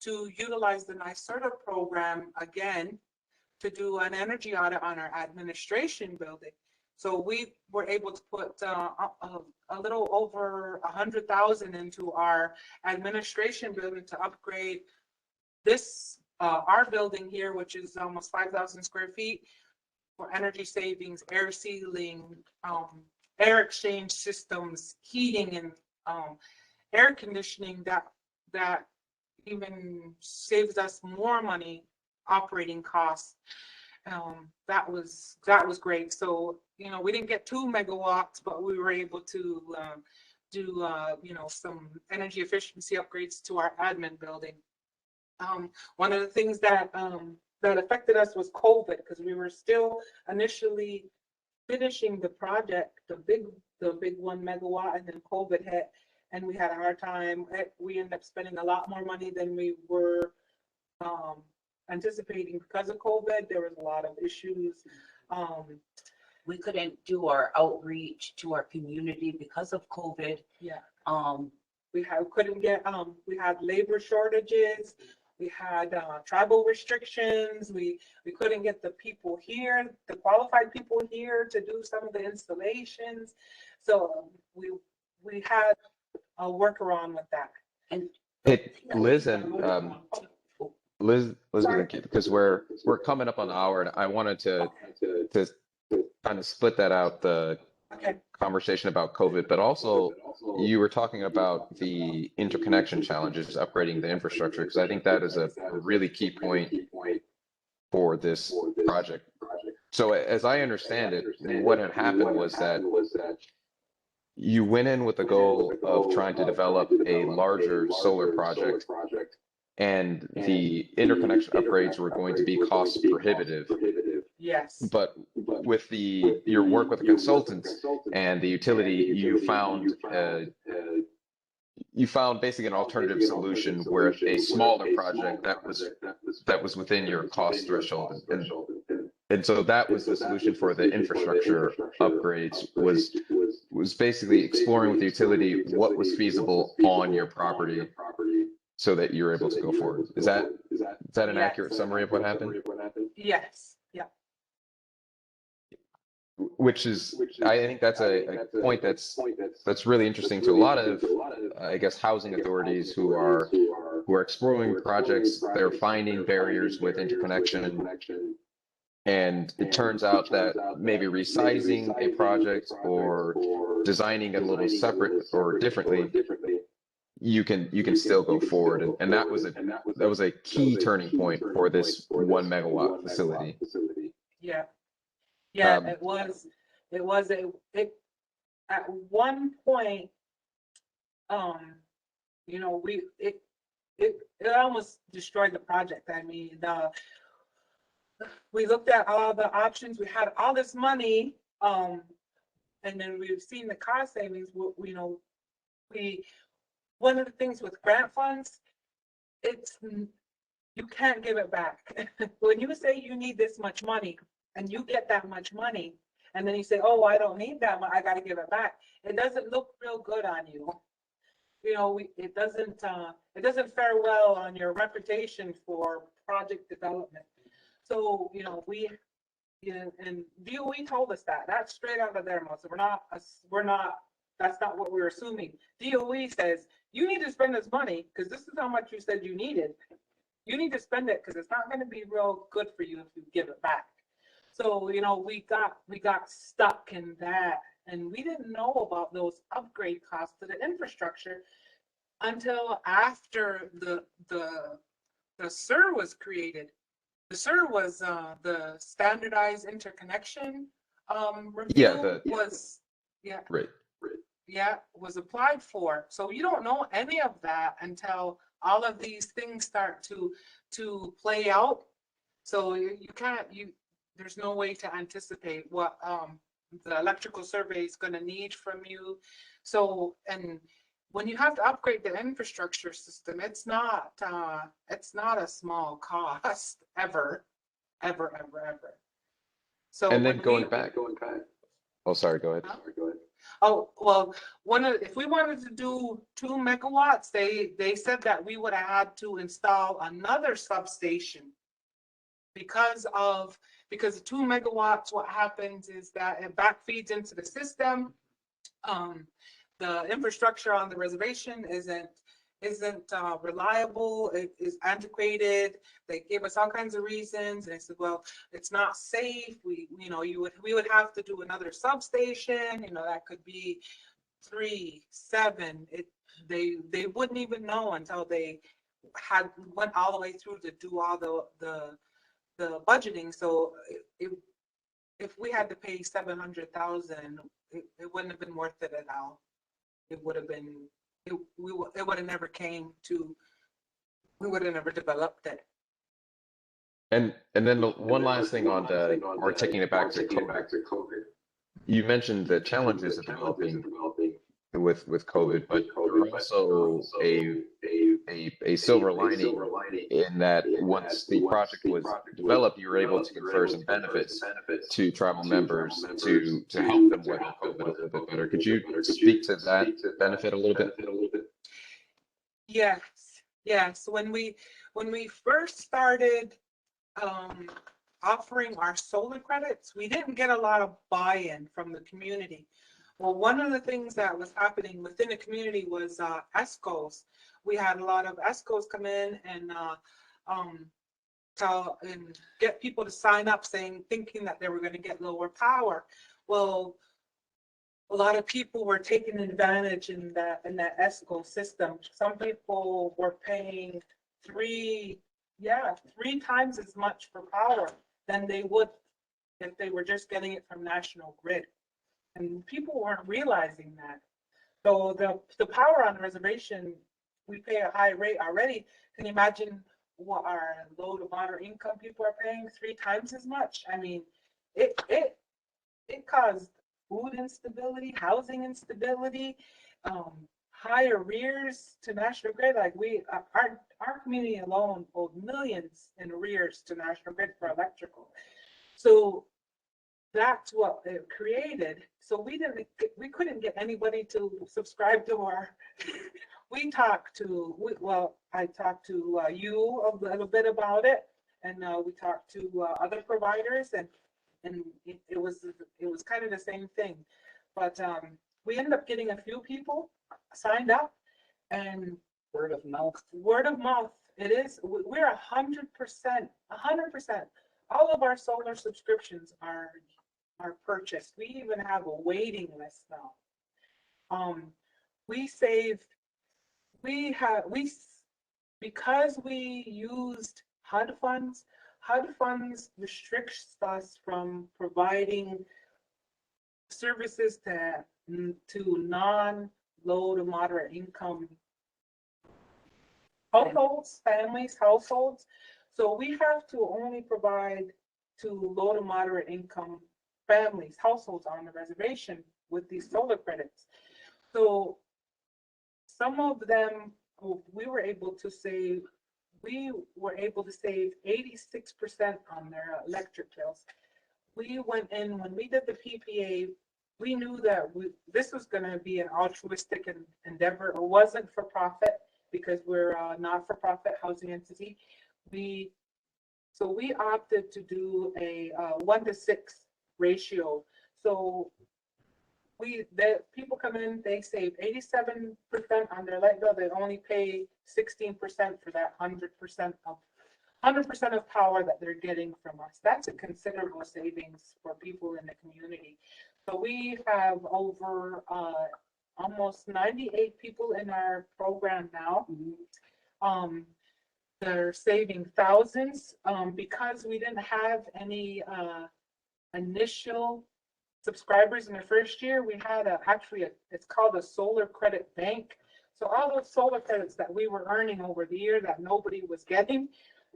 to utilize the NY-SERDA program again to do an energy audit on our administration building. So we were able to put a little over 100,000 into our administration building to upgrade this our building here, which is almost 5,000 square feet, for energy savings, air sealing, air exchange systems, heating, and air conditioning that even saves us more money operating costs. That was great. So, you know, we didn't get 2 megawatts, but we were able to do you know, some energy efficiency upgrades to our admin building. One of the things that affected us was COVID, because we were still initially finishing the project, the big 1 megawatt, and then COVID hit, and we had a hard time. We ended up spending a lot more money than we were anticipating because of COVID. There was a lot of issues. We couldn't do our outreach to our community because of COVID. Yeah. We had labor shortages. We had tribal restrictions. We couldn't get the people here, the qualified people here to do some of the installations. So we had a workaround with that. And Hey, Liz and Liz, because we're coming up on the hour, and I wanted to kind of split that out, the conversation about COVID, but also you were talking about the interconnection challenges, upgrading the infrastructure, because I think that is a really key point for this project. So as I understand it, what had happened was that you went in with the goal of trying to develop a larger solar project, and the interconnection upgrades were going to be cost prohibitive. Yes. But with your work with the consultants and the utility, you found basically an alternative solution where a smaller project that was within your cost threshold, and so that was the solution for the infrastructure upgrades, was basically exploring with the utility what was feasible on your property so that you're able to go forward. Is that an Yes. accurate summary of what happened? Yes, yeah. Which is, I think that's a point that's really interesting to a lot of, I guess, housing authorities who are exploring projects. They're finding barriers with interconnection, and it turns out that maybe resizing a project or designing it a little separate or differently, you can still go forward, and that was a key turning point for this 1 megawatt facility. Yeah. Yeah, Um, it was at one point, you know, it almost destroyed the project. I mean, we looked at all the options, we had all this money, and then we've seen the cost savings. You know, one of the things with grant funds, you can't give it back. When you say you need this much money and you get that much money, and then you say, oh, I don't need that much, I got to give it back, it doesn't look real good on you. You know, it doesn't fare well on your reputation for project development. So, you know, and DOE told us that's straight out of their mouth. So that's not what we're assuming. DOE says, you need to spend this money because this is how much you said you needed. You need to spend it because it's not going to be real good for you if you give it back. So, you know, we got stuck in that, and we didn't know about those upgrade costs to the infrastructure until after the SIR was created. The SIR was the standardized interconnection review was applied for. So you don't know any of that until all of these things start to play out. So you can't, there's no way to anticipate what the electrical survey is going to need from you. So, and when you have to upgrade the infrastructure system, it's not a small cost ever. So, and then going back. Oh, sorry. Go ahead. Oh, well, if we wanted to do 2 megawatts, they said that we would have had to install another substation because 2 megawatts, what happens is that it back feeds into the system. The infrastructure on the reservation isn't reliable. It is antiquated. They gave us all kinds of reasons, and I said, well, it's not safe. We would have to do another substation. You know, that could be 3, 7. They wouldn't even know until they went all the way through to do all the budgeting. So if we had to pay $700,000, it wouldn't have been worth it at all. It would have been, it would have never we would have never developed it. And then one last thing on or taking it back to COVID. You mentioned the challenges of developing with COVID, but there are also a silver lining in that once the project was developed, you were able to confer some benefits to tribal members to help them weather COVID a little bit better. Could you speak to that benefit a little bit? Yes. When we first started offering our solar credits, we didn't get a lot of buy-in from the community. Well, one of the things that was happening within the community was ESCOs. We had a lot of ESCOs come in and get people to sign up thinking that they were going to get lower power. Well, a lot of people were taking advantage in that ESCO system. Some people were paying 3 times as much for power than they would if they were just getting it from National Grid. And people weren't realizing that. So the power on the reservation, we pay a high rate already. Can you imagine what our low to moderate income people are paying 3 times as much? I mean, it it caused food instability, housing instability, high arrears to National Grid. Like our community alone owed millions in arrears to National Grid for electrical. So that's what it created. So we couldn't get anybody to subscribe to our. I talked to you a little bit about it, and we talked to other providers, and it was kind of the same thing. But we ended up getting a few people signed up, and Word of mouth. word of mouth. It is. We're 100%. 100%. All of our solar subscriptions are purchased. We even have a waiting list now. Because we used HUD funds. HUD funds restricts us from providing services to non-low to moderate income households, families, households. So we have to only provide to low to moderate income families, households on the reservation with these solar credits. So some of them, we were able to save 86% on their electric bills. We went in, when we did the PPA, we knew that this was going to be an altruistic endeavor. It wasn't for profit because we're a not-for-profit housing entity. So we opted to do a 1-to-6 ratio. So the people come in, they save 87% on their light bill. They only pay 16% for that 100% of power that they're getting from us. That's a considerable savings for people in the community. So we have over almost 98 people in our program now. They're saving thousands because we didn't have any initial subscribers in the first year. We had it's called a solar credit bank. So all those solar credits that we were earning over the year that nobody was getting,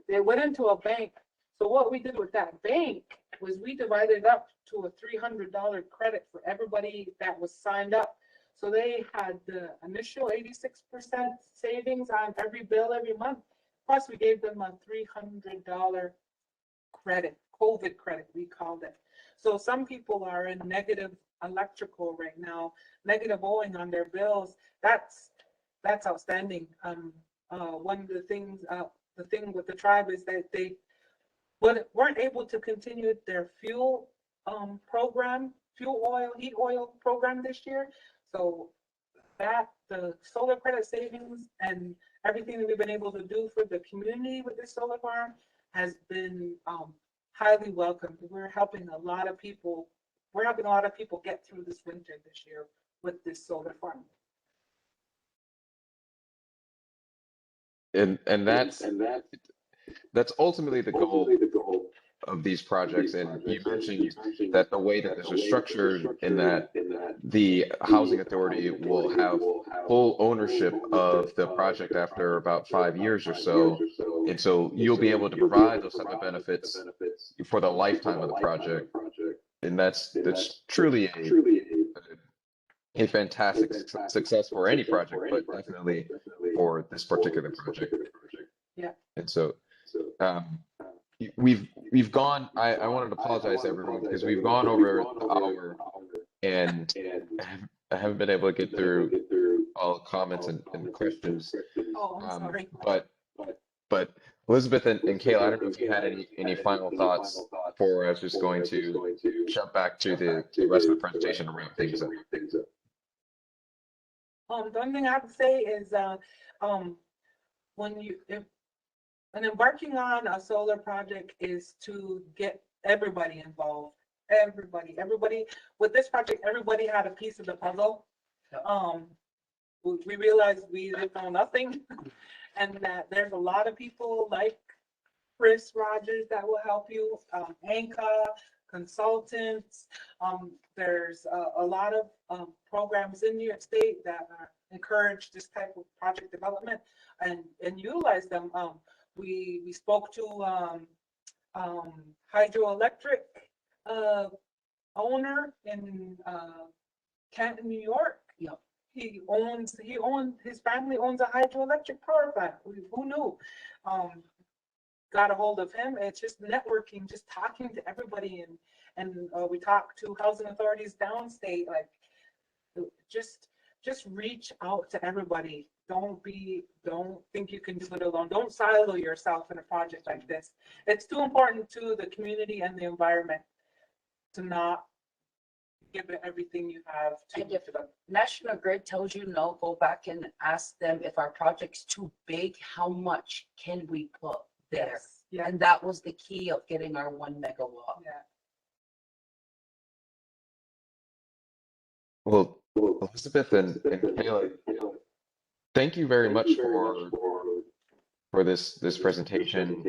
they went into a bank. So what we did with that bank was we divided up to a $300 credit for everybody that was signed up. So they had the initial 86% savings on every bill every month. Plus we gave them a $300 credit, COVID credit, we called it. So some people are in negative electrical right now, negative owing on their bills. That's outstanding. One of the things, the thing with the tribe is that they weren't able to continue their fuel program, heat oil program this year. So the solar credit savings and everything that we've been able to do for the community with this solar farm has been highly welcomed. We're helping a lot of people. We're helping a lot of people get through this winter this year with this solar farm. And that's ultimately the goal of these projects. And you mentioned that the way that this is structured, in that the housing authority will have full ownership of the project after about 5 years or so. And so you'll be able to provide those type of benefits for the lifetime of the project. And that's truly a fantastic success for any project, but definitely for this particular project. Yeah. And so we've gone, I wanted to apologize to everyone because we've gone over the hour and I haven't been able to get through all comments and questions. Oh, I'm sorry. But Elizabeth and Kayla, I don't know if you had any final thoughts before I was just going to jump back to the rest of the presentation and wrap things up. The only thing I have to say is when embarking on a solar project is to get everybody involved. Everybody with this project, everybody had a piece of the puzzle. We realized we didn't know nothing, and that there's a lot of people like Chris Rogers that will help you, ANCA, consultants. There's a lot of programs in New York State that encourage this type of project development and utilize them. We spoke to hydroelectric owner in Canton, New York. Yep. His family owns a hydroelectric power plant. Who knew? Got a hold of him. It's just networking, just talking to everybody, and we talk to housing authorities downstate. Like, just reach out to everybody. Don't think you can do it alone. Don't silo yourself in a project like this. It's too important to the community and the environment to not give it everything you have to. And if National Grid tells you no, go back and ask them if our project's too big, how much can we put there? Yes. Yeah. And that was the key of getting our 1 megawatt. Yeah. Well, Elizabeth and Kayla, thank you very much for this presentation.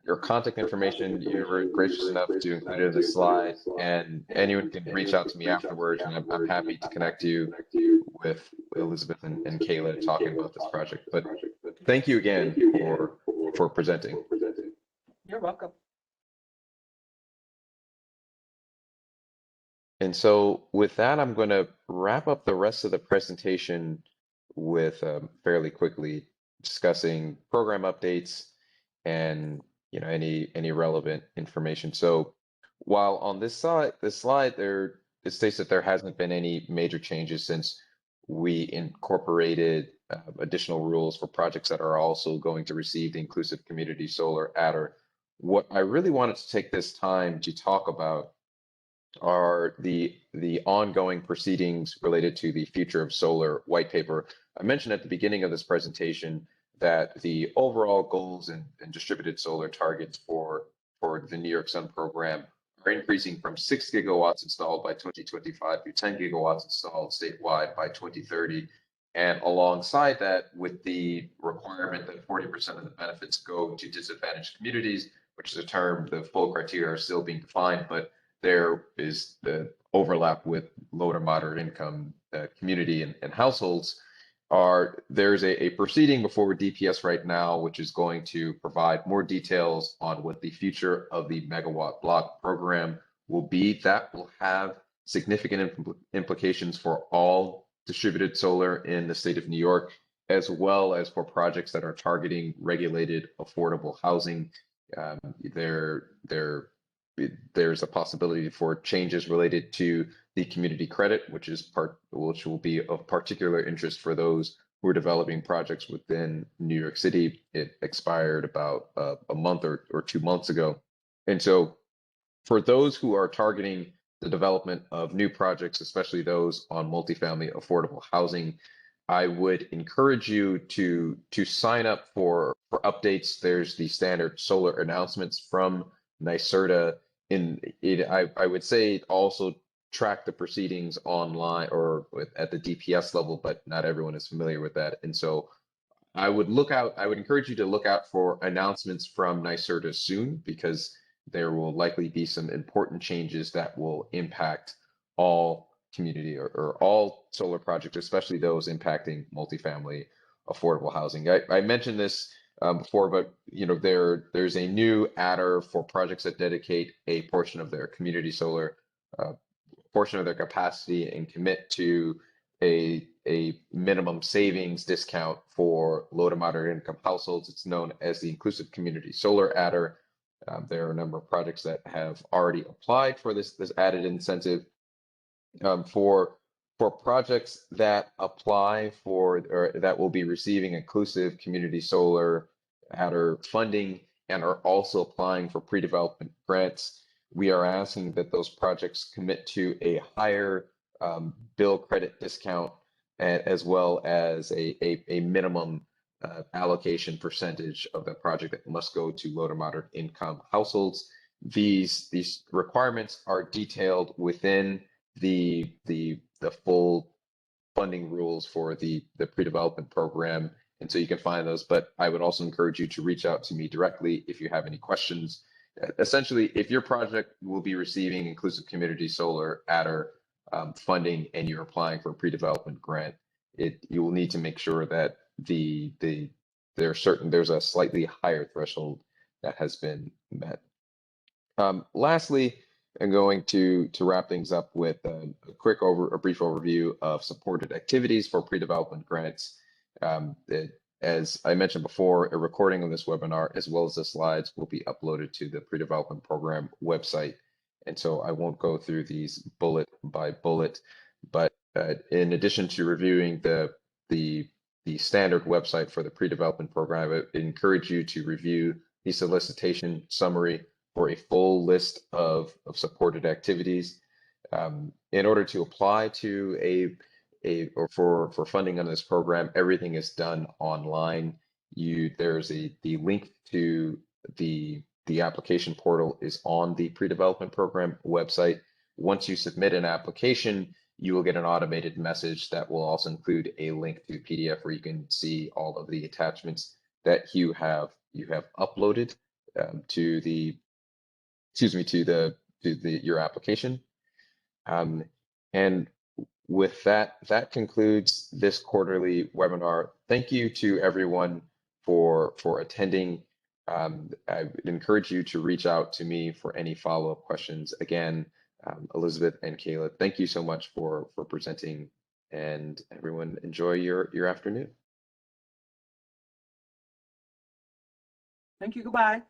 Your contact information, you were gracious enough to include it in the slide, and anyone can reach out to me afterwards, and I'm happy to connect you with Elizabeth and Kayla talking about this project. But thank you again for presenting. You're welcome. And so with that, I'm going to wrap up the rest of the presentation with fairly quickly discussing program updates and any relevant information. So while on this slide there it states that there hasn't been any major changes since we incorporated additional rules for projects that are also going to receive the Inclusive Community Solar Adder. What I really wanted to take this time to talk about are the ongoing proceedings related to the Future of Solar white paper. I mentioned at the beginning of this presentation that the overall goals and distributed solar targets for the NY-Sun program are increasing from 6 gigawatts installed by 2025 to 10 gigawatts installed statewide by 2030. And alongside that, with the requirement that 40% of the benefits go to disadvantaged communities, which is a term, the full criteria are still being defined, but there is the overlap with low to moderate income community and households. There's a proceeding before DPS right now, which is going to provide more details on what the future of the megawatt block program will be. That will have significant implications for all distributed solar in the state of New York, as well as for projects that are targeting regulated affordable housing. There's a possibility for changes related to the community credit, which will be of particular interest for those who are developing projects within New York City. It expired about a month or 2 months ago. And so for those who are targeting the development of new projects, especially those on multifamily affordable housing, I would encourage you to sign up for updates. There's the standard solar announcements from NYSERDA. I would say also track the proceedings online or at the DPS level, but not everyone is familiar with that. And so I would encourage you to look out for announcements from NYSERDA soon, because there will likely be some important changes that will impact all community or all solar projects, especially those impacting multifamily affordable housing. I mentioned this before, but there's a new adder for projects that dedicate a portion of their community solar, portion of their capacity, and commit to a minimum savings discount for low to moderate income households. It's known as the Inclusive Community Solar Adder. There are a number of projects that have already applied for this added incentive. For projects that apply for or that will be receiving Inclusive Community Solar Adder funding and are also applying for pre-development grants, we are asking that those projects commit to a higher bill credit discount, as well as a minimum allocation percentage of the project that must go to low to moderate income households. These requirements are detailed within the full funding rules for the pre-development program, and so you can find those. But I would also encourage you to reach out to me directly if you have any questions. Essentially, if your project will be receiving Inclusive Community Solar Adder funding and you're applying for a pre-development grant, you will need to make sure that there's a slightly higher threshold that has been met. Lastly, I'm going to wrap things up with a brief overview of supported activities for pre-development grants. As I mentioned before, a recording of this webinar as well as the slides will be uploaded to the pre-development program website. And so I won't go through these bullet by bullet, but in addition to reviewing the standard website for the pre-development program, I encourage you to review the solicitation summary for a full list of supported activities. In order to apply to or for funding on this program, everything is done online. There's the link to the application portal is on the pre-development program website. Once you submit an application, you will get an automated message that will also include a link to PDF where you can see all of the attachments that you have uploaded to your application. And with that concludes this quarterly webinar. Thank you to everyone for attending. I would encourage you to reach out to me for any follow-up questions. Again, Elizabeth and Kayla, thank you so much for presenting, and everyone enjoy your afternoon. Thank you. Goodbye.